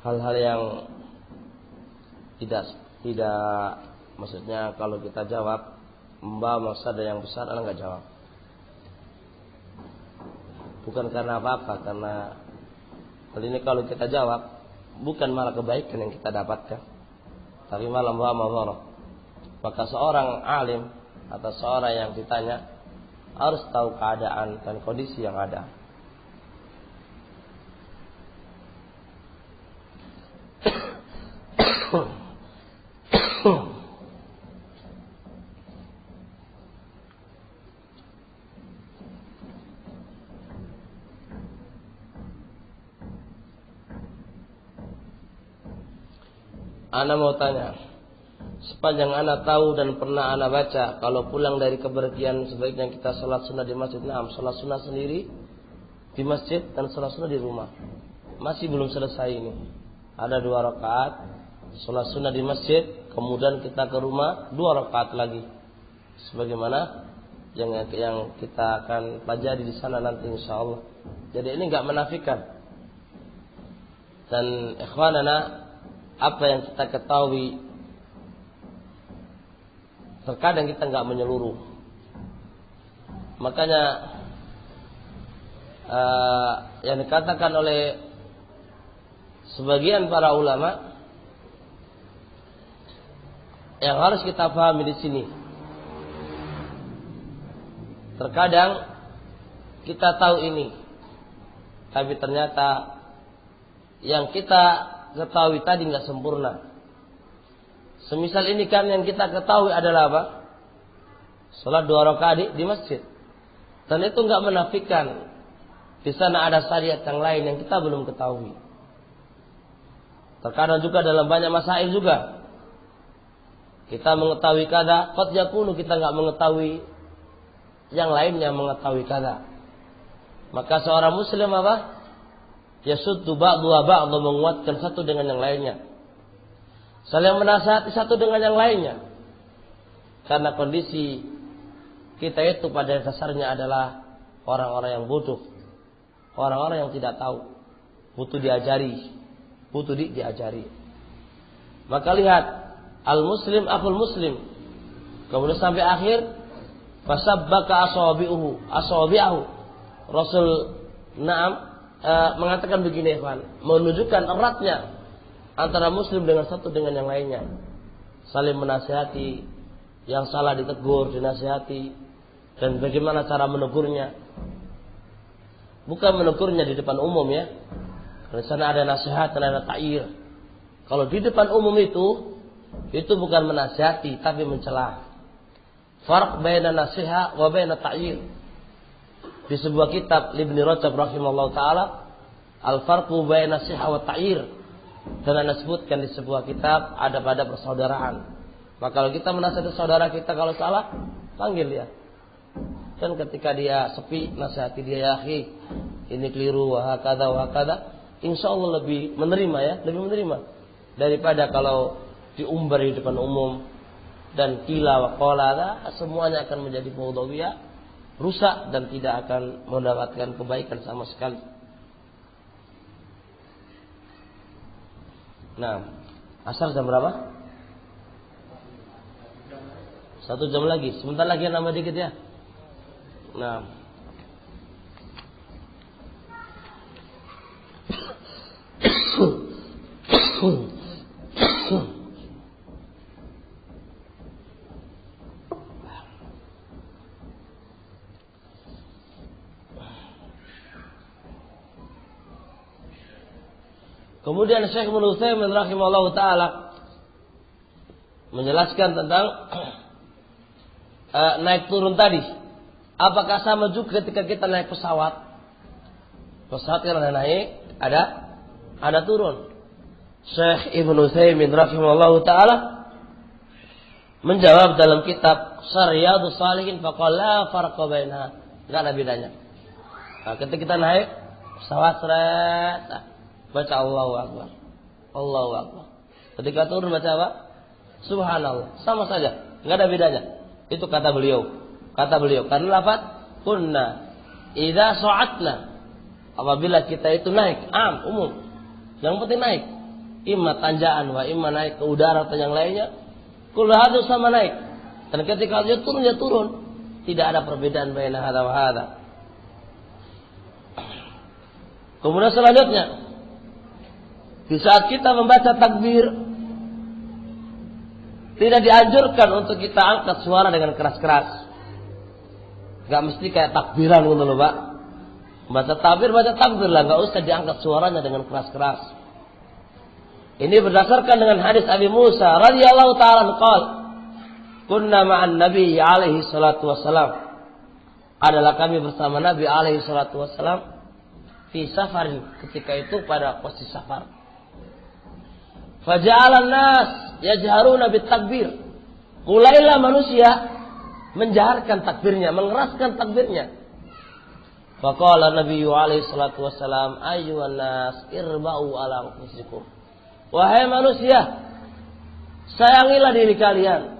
Speaker 1: Hal-hal yang tidak maksudnya kalau kita jawab membawa mafsadah yang besar, Anda nggak jawab. Bukan karena apa-apa, karena hal ini kalau kita jawab bukan malah kebaikan yang kita dapatkan, tapi malah membawa madharat. Maka seorang alim atau seorang yang ditanya harus tahu keadaan dan kondisi yang ada. Ana mau tanya, sepanjang ana tahu dan pernah ana baca, kalau pulang dari kepergian sebaiknya kita sholat sunnah di masjid. Nah, sholat sunnah sendiri di masjid dan sholat sunnah di rumah. Masih belum selesai ini. Ada 2 rakaat sholat sunnah di masjid, kemudian kita ke rumah 2 rakaat lagi. Sebagaimana yang kita akan pelajari di sana nanti insyaallah. Jadi ini enggak menafikan. Dan ikhwanana, apa yang kita ketahui terkadang kita enggak menyeluruh. Makanya yang dikatakan oleh sebagian para ulama yang harus kita pahami di sini, terkadang kita tahu ini, tapi ternyata yang kita ketahui tadi nggak sempurna. Semisal ini kan yang kita ketahui adalah apa? Salat 2 rakaat di masjid. Dan itu nggak menafikan di sana ada syariat yang lain yang kita belum ketahui. Terkadang juga dalam banyak masail juga kita mengetahui kada, qad yakunu kita nggak mengetahui yang lainnya mengetahui kada. Maka seorang muslim apa? Yasuddu ba'dhuha ba'dha, menguatkan satu dengan yang lainnya. Saling menasihati satu dengan yang lainnya. Karena kondisi kita itu pada dasarnya adalah orang-orang yang bodoh, orang-orang yang tidak tahu. butuh diajari, diajari. Maka lihat, al-muslim akhul muslim. Kemudian sampai akhir, fasabbaka asabi'ahu. Rasul mengatakan begini, menunjukkan eratnya antara muslim dengan satu dengan yang lainnya. Saling menasihati, yang salah ditegur, dinasihati, dan bagaimana cara menegurnya. Bukan menegurnya di depan umum ya. Di sana ada nasihat dan ada ta'ir. Kalau di depan umum itu bukan menasihati tapi mencela. Farq baina nasihat wa baina ta'ir. Di sebuah kitab Ibnu Rajab rahimahullah taala, al-farqu baina nasihat wa ta'ir. Dan Anda sebutkan di sebuah kitab ada pada persaudaraan. Maka kalau kita menasihati saudara kita kalau salah, panggil dia. Dan ketika dia sepi, nasihati dia, ya akhi, ini keliru, wahakada. Insya Allah lebih menerima daripada kalau diumbar di depan umum dan kila wa qala, semuanya akan menjadi maudhu'iyah, rusak dan tidak akan mendapatkan kebaikan sama sekali. Nah, asar jam berapa? 1 jam lagi. Sebentar lagi nambah dikit ya. Nah. Kemudian Syekh Ibnu Utsaimin rahimahullahu taala menjelaskan tentang naik turun tadi. Apakah sama juga ketika kita naik pesawat? Pesawat kan ada naik, ada turun. Syekh Ibnu Utsaimin rahimahullahu taala menjawab dalam kitab Riyadhus Shalihin faqala la farqa bainaha. Enggak ada bedanya. Nah, ketika kita naik pesawat baca Allahu Akbar. Allahu Akbar. Ketika turun baca apa? Subhanallah. Sama saja, enggak ada bedanya. Itu kata beliau. Karena lafaz kunna idza sa'atna, apabila kita itu naik, umum. Yang penting naik. Imma tanjaan wa imma naik ke udara atau yang lainnya. Kullu hadu sama naik. Dan ketika dia turun. Tidak ada perbedaan baina hada wa hada. Kemudian selanjutnya, di saat kita membaca takbir, tidak dianjurkan untuk kita angkat suara dengan keras-keras. Gak mesti kayak takbiran gitu loh Pak. Baca takbir lah, gak usah diangkat suaranya dengan keras-keras. Ini berdasarkan dengan hadis Abi Musa radhiyallahu ta'ala qol, kunna ma'an Nabi alaihi salatu wassalam. Adalah kami bersama Nabi alaihi salatu wassalam fi safarin, ketika itu pada posisi safar. Faja'alan nas yajharuna bit takbir. Mulailah manusia menjaharkan takbirnya, mengeraskan takbirnya. Faqala Nabi alaihi salatu wassalam, ayyuhan nas irba'u ala anfusikum. Wahai manusia, sayangilah diri kalian.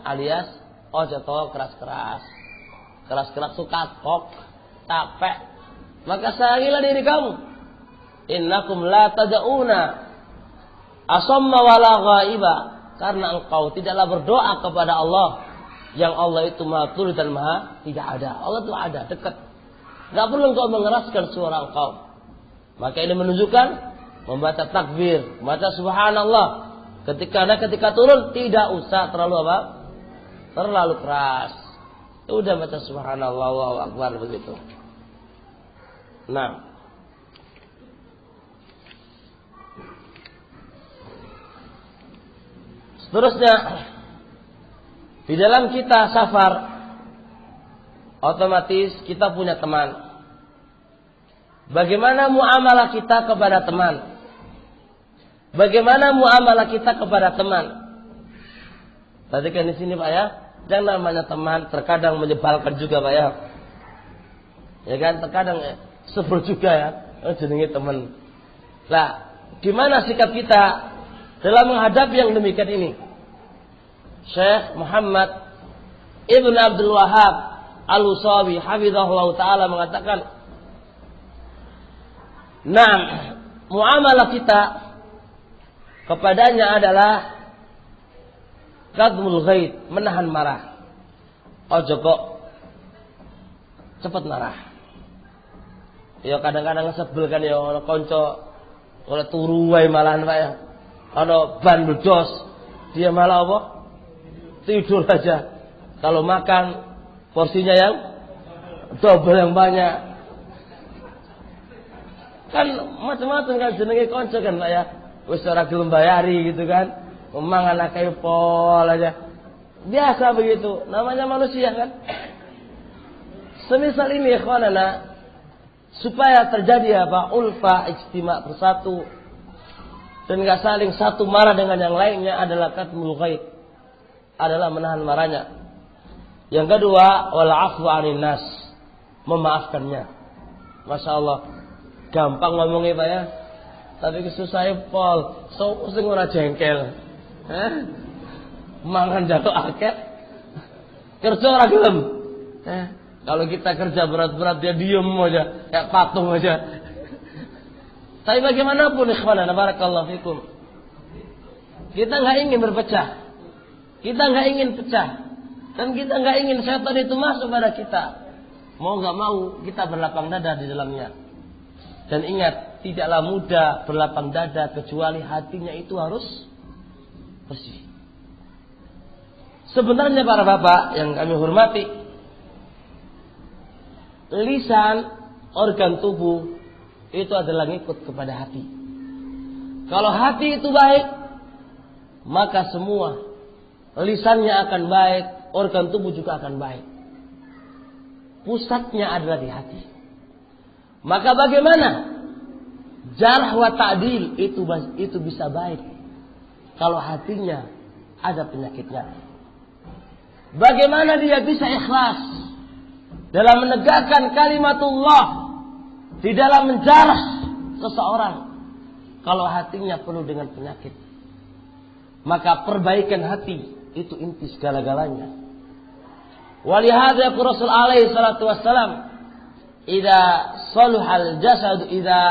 Speaker 1: Alias ojo to keras-keras. Keras-keras suka kok, capek. Maka sayangilah diri kamu. Innakum la tad'una asamma wala ghaiba. Karena engkau tidaklah berdoa kepada Allah yang Allah itu maha turut dan maha tidak ada. Allah itu ada, dekat. Gak perlu engkau mengeraskan suara engkau. Maka ini menunjukkan membaca takbir, membaca subhanallah. Ketika turun tidak usah terlalu keras. Udah baca subhanallah, Allahu akbar begitu. Nah, seterusnya, di dalam kita safar, otomatis kita punya teman. Bagaimana muamalah kita kepada teman? Perhatikan di sini Pak ya, yang namanya teman terkadang menyebalkan juga Pak ya. Ya kan, terkadang sebel juga ya, jenenge teman. Lah, gimana sikap kita dalam menghadapi yang demikian ini? Syekh Muhammad Ibn Abdul Wahhab Al-Usawi hafizahullah ta'ala mengatakan, Nah, muamalah kita kepadanya adalah kadmul ghaid, menahan marah. Ojo kok cepet marah. Ya kadang-kadang sebel kan ya ana kanca oleh turu wae malahan Pak ya. Ana ban meledos, dia malah apa? Tidur aja. Kalau makan porsinya yang double yang banyak. Kan macam-macam kan jenenge kanca kan Pak ya. Wis ora gelem bayari gitu kan. Memangan kayak pol aja. Biasa begitu, namanya manusia kan. Semisal ini ikhwanana, supaya terjadi apa? Ulfa, ijtima, bersatu dan enggak saling satu marah dengan yang lainnya adalah katmul ghaid. Adalah menahan marahnya. Yang kedua, wal afwu 'anil nas, memaafkannya. Masya Allah, gampang ngomongnya Pak ya. Tapi kesusahnya pol, so sing ora jengkel. Mangan jatuh akeh. Kerja ora gelem. Kalau kita kerja berat-berat dia diem aja, kayak patung aja. Tapi bagaimanapun ikhwanana barakallahu fikum, kita nggak ingin berpecah, kita nggak ingin pecah, dan kita nggak ingin setan itu masuk pada kita. Mau nggak mau kita berlapang dada di dalamnya. Dan ingat, tidaklah mudah berlapang dada kecuali hatinya itu harus bersih. Sebenarnya para bapak yang kami hormati, lisan, organ tubuh itu adalah ngikut kepada hati. Kalau hati itu baik, maka semua lisannya akan baik, organ tubuh juga akan baik. Pusatnya adalah di hati. Maka bagaimana jarh wa ta'dil itu bisa baik kalau hatinya ada penyakitnya? Bagaimana dia bisa ikhlas dalam menegakkan kalimatullah, di dalam menjarah seseorang kalau hatinya penuh dengan penyakit? Maka perbaikan hati itu inti segala-galanya. Walihada Rasul alaihi salatu wassalam, idza saluhal jasad idza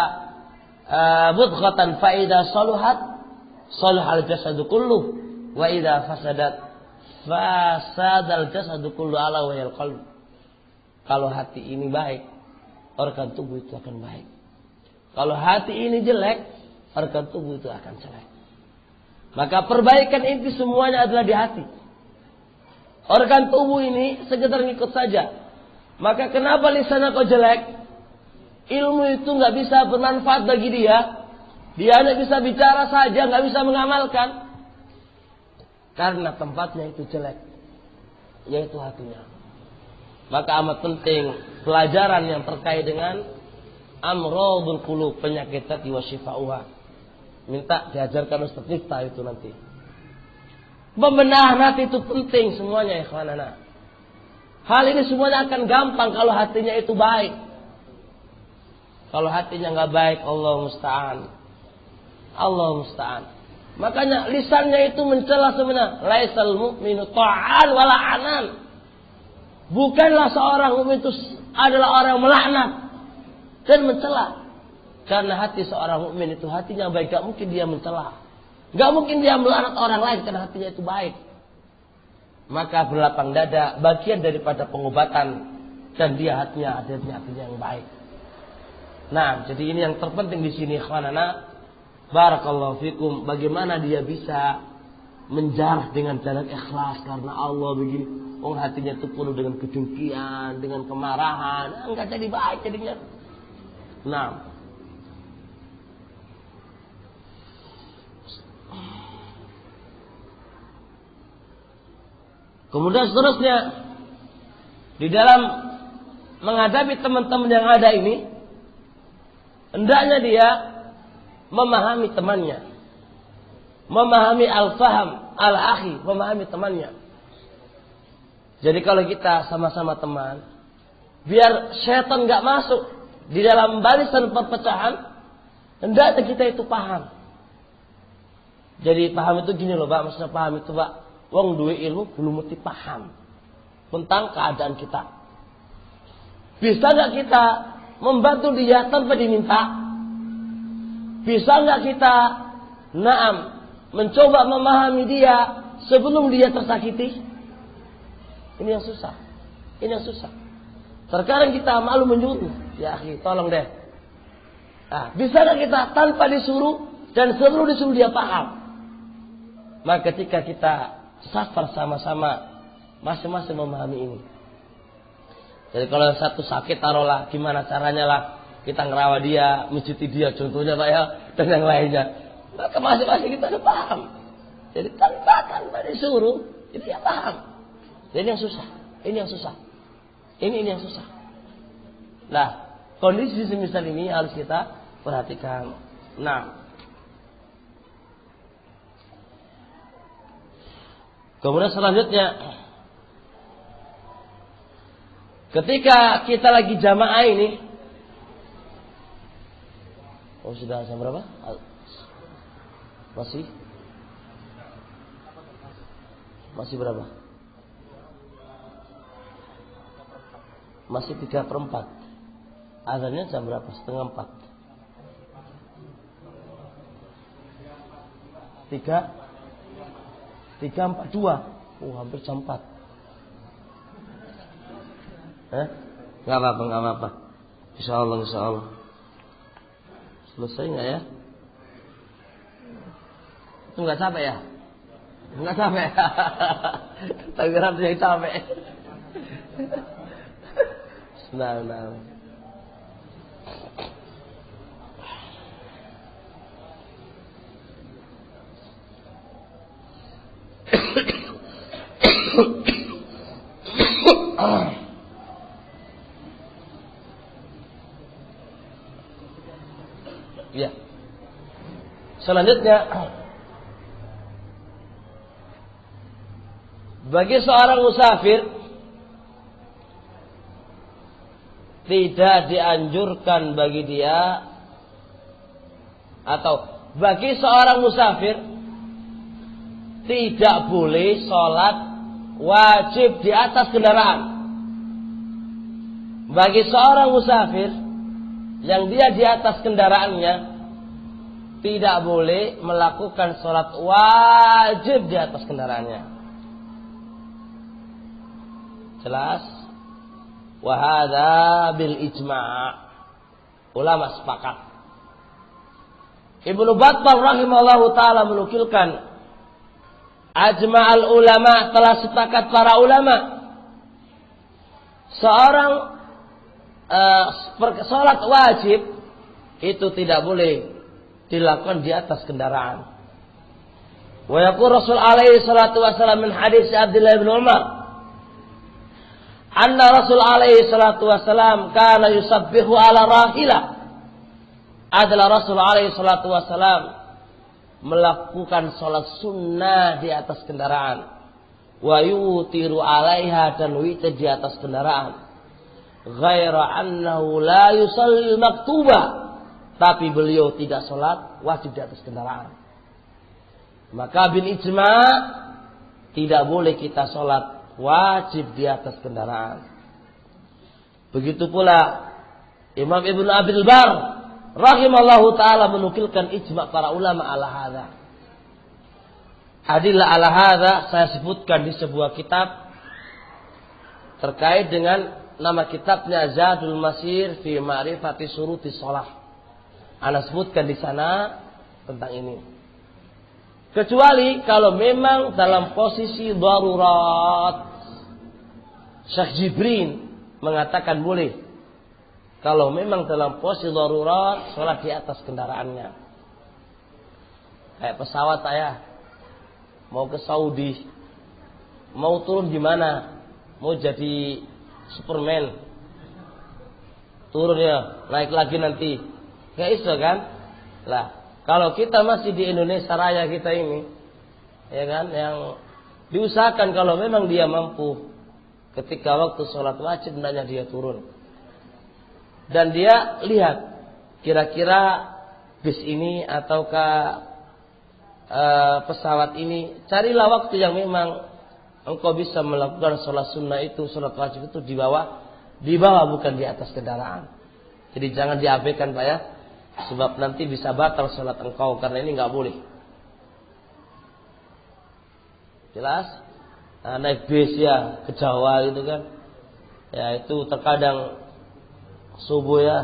Speaker 1: mudghatan fa idza saluhal jasad kulluh wa idza fasadat fasadal jasadu kullu ala wa yal qalb. Kalau hati ini baik, organ tubuh itu akan baik. Kalau hati ini jelek, organ tubuh itu akan jelek. Maka perbaikan inti semuanya adalah di hati. Organ tubuh ini sekedar ngikut saja. Maka kenapa lisannya kok jelek? Ilmu itu nggak bisa bermanfaat bagi dia. Dia hanya bisa bicara saja, nggak bisa mengamalkan. Karena tempatnya itu jelek, yaitu hatinya. Maka amat penting pelajaran yang terkait dengan amradul qulub, penyakit hati wa shifa'uha. Minta diajarkan Ustaz Miftah itu nanti. Pembenahan hati itu penting semuanya ikhwanana. Hal ini semuanya akan gampang kalau hatinya itu baik. Kalau hatinya nggak baik, Allah musta'an. Allah musta'an. Makanya lisannya itu mencela sebenarnya. Laisal mu'minu ta'an wala anan. Bukanlah seorang mukmin itu adalah orang melaknat dan mencela. Karena hati seorang mukmin itu hatinya baik, gak mungkin dia mencela. Gak mungkin dia melaknat orang lain karena hatinya itu baik. Maka berlapang dada bagian daripada pengobatan, dan dia hatinya yang baik. Nah, jadi ini yang terpenting di sini ikhwanana. Barakallahu fikum, bagaimana dia bisa menjarah dengan jalan ikhlas karena Allah begini. Hatinya itu penuh dengan kedengkian, dengan kemarahan, enggak jadi baik jadinya. Nah, kemudian seterusnya di dalam menghadapi teman-teman yang ada ini, hendaknya dia memahami temannya, memahami al-faham al-akhi, memahami temannya. Jadi kalau kita sama-sama teman, biar syaitan nggak masuk di dalam barisan perpecahan, hendaknya kita itu paham. Jadi paham itu gini loh Pak, maksudnya paham itu Pak, wong duwe ilmu belum mesti paham tentang keadaan kita. Bisa nggak kita membantu dia tanpa diminta? Bisa nggak kita mencoba memahami dia sebelum dia tersakiti? Ini yang susah. Ini yang susah. Terkadang kita malu menyuruh. Ya akhi, tolong deh. Nah, bisa nggak kita tanpa disuruh dan sebelum disuruh dia paham? Maka ketika kita safar sama-sama, masing-masing memahami ini. Jadi kalau satu sakit taruhlah, gimana caranya lah kita ngerawat dia, mencuti dia, contohnya Pak ya, dan yang lainnya. Maka masing-masing kita udah paham. Jadi tanpa disuruh, itu dia paham. Jadi ini yang susah. Ini yang susah. Ini yang susah. Nah, kondisi semisal ini harus kita perhatikan. Nah, kemudian selanjutnya, ketika kita lagi jamaah ini, sudah jam berapa? Masih berapa? Masih 3/4. Azannya jam berapa? 3:30. 3:42. Hampir jam 4. Nggak apa-apa. Insya Allah. Selesai nggak ya? Itu nggak capek ya? Nggak capek. Tapi rasanya capek. Nah. Ya. Selanjutnya, bagi seorang musafir tidak dianjurkan bagi dia, atau bagi seorang musafir tidak boleh sholat wajib di atas kendaraan. Bagi seorang musafir yang dia di atas kendaraannya tidak boleh melakukan sholat wajib di atas kendaraannya. Jelas? Wahada bil ijma'. Ulama sepakat. Ibnu Battal rahimahullahu ta'ala menukilkan, ajma'al ulama, telah sepakat para ulama, seorang sholat wajib itu tidak boleh dilakukan di atas kendaraan. Wa yaqul Rasul alaihi salatu wasallam min hadis Abdullah bin Umar, anna Rasul alaihi salatu wasallam kana yusabbihu ala rahilah. Adalah Rasul alaihi salatu wasallam melakukan sholat sunnah di atas kendaraan. Wa yutiru alaiha, dan witir di atas kendaraan. Ghaira annahu la yusalli maktubah, tapi beliau tidak sholat wajib di atas kendaraan. Maka bil ijma' tidak boleh kita sholat wajib di atas kendaraan. Begitu pula Imam Ibnu Abdul Bar rahimallahu ta'ala menukilkan ijma' para ulama ala hadza. Adillah ala hadza saya sebutkan di sebuah kitab terkait dengan nama kitabnya Zadul Masir fi Ma'rifati Syurutis Shalah. Ana sebutkan di sana tentang ini. Kecuali kalau memang dalam posisi darurat. Syekh Jibrin mengatakan boleh. Kalau memang dalam posisi darurat, sholat di atas kendaraannya. Kayak pesawat saya mau ke Saudi, mau turun di mana? Mau jadi Superman, turun ya, naik lagi nanti. Gak iso kan? Lah, kalau kita masih di Indonesia Raya kita ini, ya kan, yang diusahakan kalau memang dia mampu, ketika waktu sholat wajib hendaknya dia turun. Dan dia lihat kira-kira bis ini ataukah pesawat ini, carilah waktu yang memang engkau bisa melakukan sholat sunnah itu, sholat wajib itu di bawah bukan di atas kendaraan. Jadi jangan diabaikan Pak ya. Sebab nanti bisa batal salat engkau karena ini nggak boleh. Jelas? Nah, naik bis ya ke Jawa gitu kan. Ya itu terkadang subuh ya.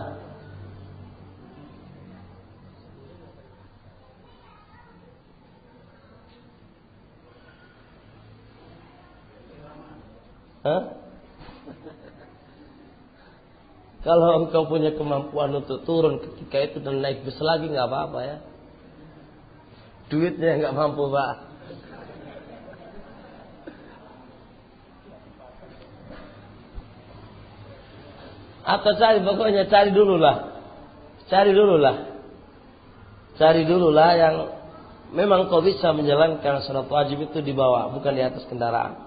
Speaker 1: Hah? Kalau engkau punya kemampuan untuk turun ketika itu dan naik bis lagi nggak apa-apa ya. Duitnya nggak mampu Pak. Atau pokoknya cari dulu lah yang memang kau bisa menjalankan salat wajib itu di bawah, bukan di atas kendaraan.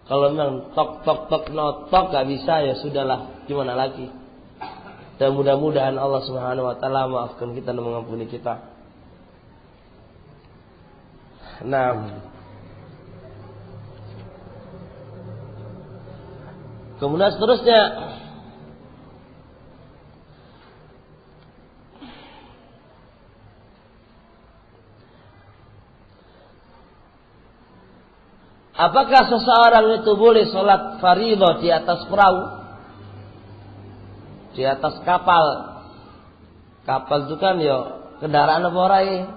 Speaker 1: Kalau memang tok notok gak bisa ya sudahlah, gimana lagi. Dan mudah-mudahan Allah Subhanahu wa taala maafkan kita dan mengampuni kita. Nah, kemudian seterusnya, apakah seseorang itu boleh sholat fardhu di atas perahu? Di atas kapal. Kapal itu kan ya kendaraan apa orang?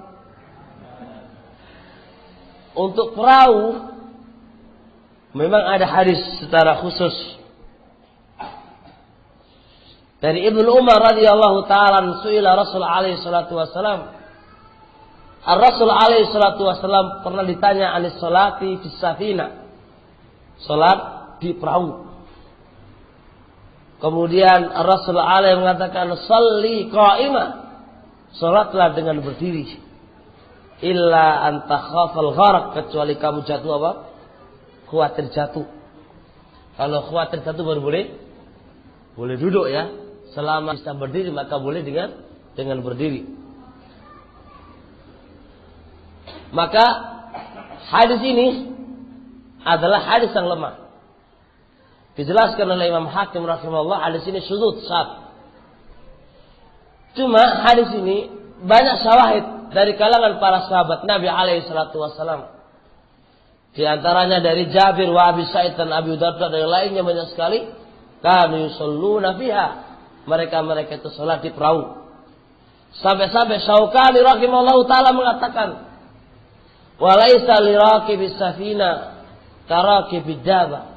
Speaker 1: Untuk perahu memang ada hadis secara khusus dari Ibnu Umar radhiyallahu taala suila Rasul alaihi salatu wasalam. Ar-Rasul alaihi salatu wasalam pernah ditanya anis salati fis safina. Salat di perahu. Kemudian Rasul alaihi mengatakan shalli qa'imah. Salatlah dengan berdiri. Illa an takhafal gharq, kecuali kamu jatuh apa? Khawatir jatuh. Kalau khawatir jatuh baru boleh duduk ya. Selama bisa berdiri maka boleh dengan berdiri. Maka hadis ini adalah hadis yang lemah. Dijelaskan oleh Imam Hakim rahimahullah, hadis ini syudzuz sahih. Cuma hadis ini banyak syawahid dari kalangan para sahabat Nabi alaihi salatu wasallam. Di antaranya dari Jabir wa Abi Sa'id dan Abi Darda dan lainnya banyak sekali. Kanu yusalluna fiha. Mereka itu salat di perahu. Sampai-sampai Syaukani rahimahullahu taala mengatakan, wa laisa liraqibis safina karaqibid daba.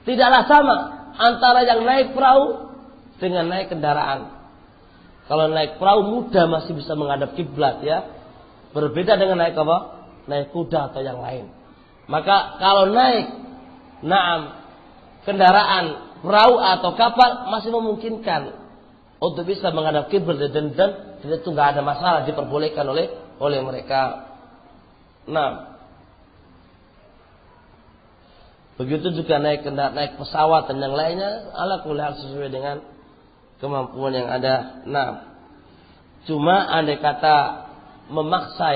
Speaker 1: Tidaklah sama antara yang naik perahu dengan naik kendaraan. Kalau naik perahu mudah masih bisa menghadap kiblat ya. Berbeda dengan naik apa? Naik kuda atau yang lain. Maka kalau naik kendaraan, perahu atau kapal masih memungkinkan untuk bisa menghadap kiblat dan itu nggak ada masalah, diperbolehkan oleh mereka. Begitu juga naik pesawat dan yang lainnya, ala kulli hal sesuai dengan kemampuan yang ada. Cuma andai kata memaksa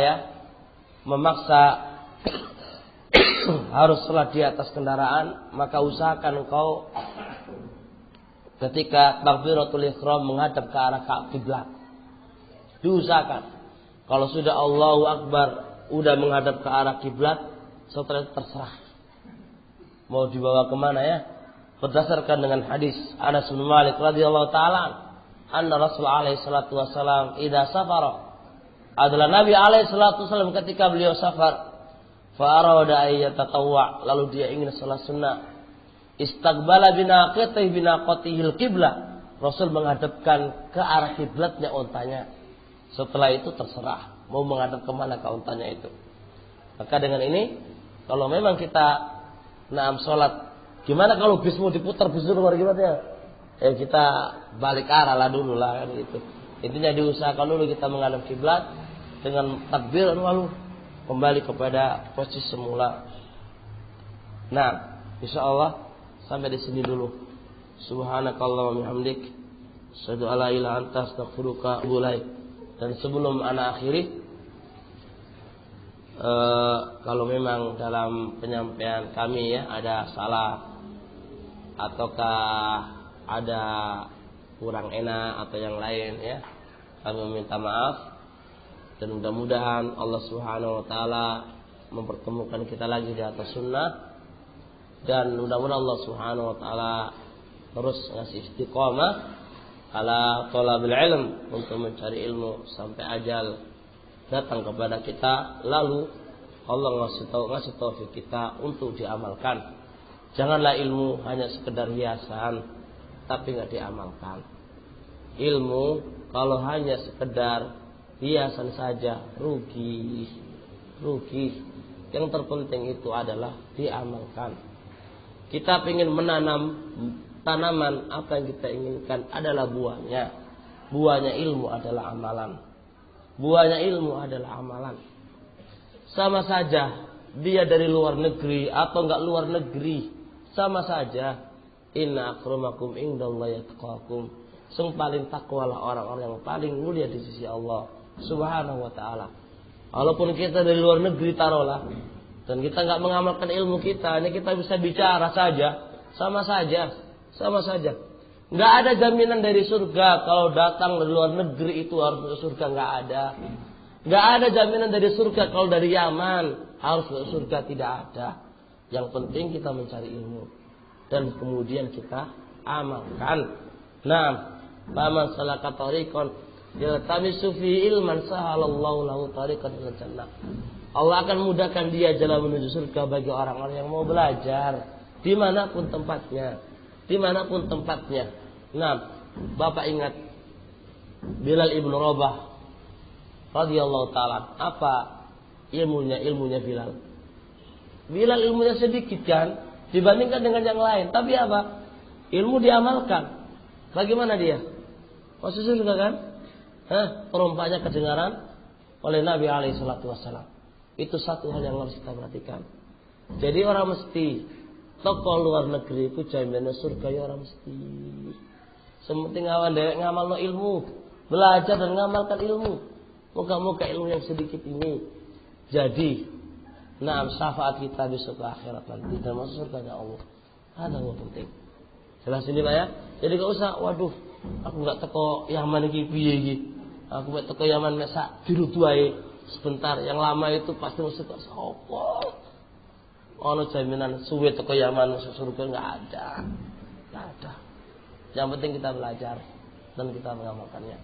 Speaker 1: harus sholat di atas kendaraan, maka usahakan engkau ketika takbiratul ihram menghadap ke arah kiblat. Diusahakan. Kalau sudah Allahu Akbar udah menghadap ke arah kiblat, setelah itu terserah mau dibawa kemana ya. Berdasarkan dengan hadis Anas bin Malik radhiyallahu taala anna Rasul alaihi salatu wasallam idza safara, adalah Nabi alaihi salatu wasallam ketika beliau safar, fa arada ayyatatawwa, lalu dia ingin salat sunnah, istaqbala binaqatihil qiblah, Rasul menghadapkan ke arah kiblatnya ontanya. Setelah itu terserah mau menghadap kemana ke ontanya itu. Maka dengan ini kalau memang kita sholat, gimana kalau bis mau diputar bis dulu gimana ya? Kita balik arah lah dulu lah kan gitu. Intinya diusahakan dulu kita menghadap kiblat dengan takbir lalu kembali kepada posisi semula. Insyaallah sampai di sini dulu. Subhanakallahumma wa bihamdik, asyhadu alla ilaha anta astaghfiruka wa atubu ilaik. Dan sebelum ana akhiri, kalau memang dalam penyampaian kami ya ada salah ataukah ada kurang enak atau yang lain ya, kami meminta maaf, dan mudah-mudahan Allah Subhanahu wa taala mempertemukan kita lagi di atas sunnah, dan mudah-mudahan Allah Subhanahu wa taala terus ngasih istiqamah ala thalabil ilm, untuk mencari ilmu sampai ajal datang kepada kita, lalu Allah ngasih taufik kita untuk diamalkan. Janganlah ilmu hanya sekedar hiasan tapi nggak diamalkan. Ilmu kalau hanya sekedar hiasan saja rugi. Yang terpenting itu adalah diamalkan. Kita ingin menanam tanaman, apa yang kita inginkan adalah buahnya. Buahnya ilmu adalah amalan. Buahnya ilmu adalah amalan. Sama saja dia dari luar negeri atau enggak luar negeri, sama saja. Inna akramakum indallahi atqakum. Sing paling takwalah orang-orang yang paling mulia di sisi Allah Subhanahu wa taala. Walaupun kita dari luar negeri taruhlah, dan kita enggak mengamalkan ilmu kita, hanya kita bisa bicara saja, sama saja. Enggak ada jaminan dari surga kalau datang dari luar negeri itu harus masuk surga, enggak ada. Enggak ada jaminan dari surga kalau dari Yaman harus masuk surga, tidak ada. Yang penting kita mencari ilmu dan kemudian kita amalkan. Nah, faman salaka tariqan yaltamisu fi ilman sahalallahu lahu tariqan ilal jannah. Allah akan mudahkan dia jalan menuju surga bagi orang-orang yang mau belajar dimanapun tempatnya. Nah, Bapak ingat Bilal ibn Rabah radhiyallahu taala, apa ilmunya Bilal? Bilal ilmunya sedikit kan dibandingkan dengan yang lain, tapi apa? Ilmu diamalkan. Bagaimana dia? Masuk surga kan? Perompanya kedengaran oleh Nabi alaihi salatu wasallam. Itu satu hal yang harus kita perhatikan. Jadi orang mesti tokoh luar negeri itu jaminan surga ya orang mesti. Sementing awan dewek ngamalno ilmu, belajar dan ngamalkan ilmu. Moga-moga ilmu yang sedikit ini jadi syafaat kita besok akhirat nanti dan masuk surga Allah. Ada yang penting. Jelas ini Pak ya. Jadi gak usah, waduh, aku gak teko Yaman iki piye iki. Aku mek teko Yaman mek sak dirudu ae sebentar. Yang lama itu pasti mesti kok sapa. Ono jaminan suwe teko Yaman masuk surga enggak ada. Yang penting kita belajar dan kita mengamalkannya.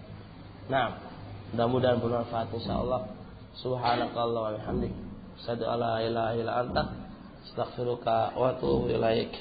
Speaker 1: Nah, mudah-mudahan bermanfaat insyaallah. Subhanakallah wa bihamdik, asyhadu alla ilaha illa anta, astaghfiruka wa atubu ilaik.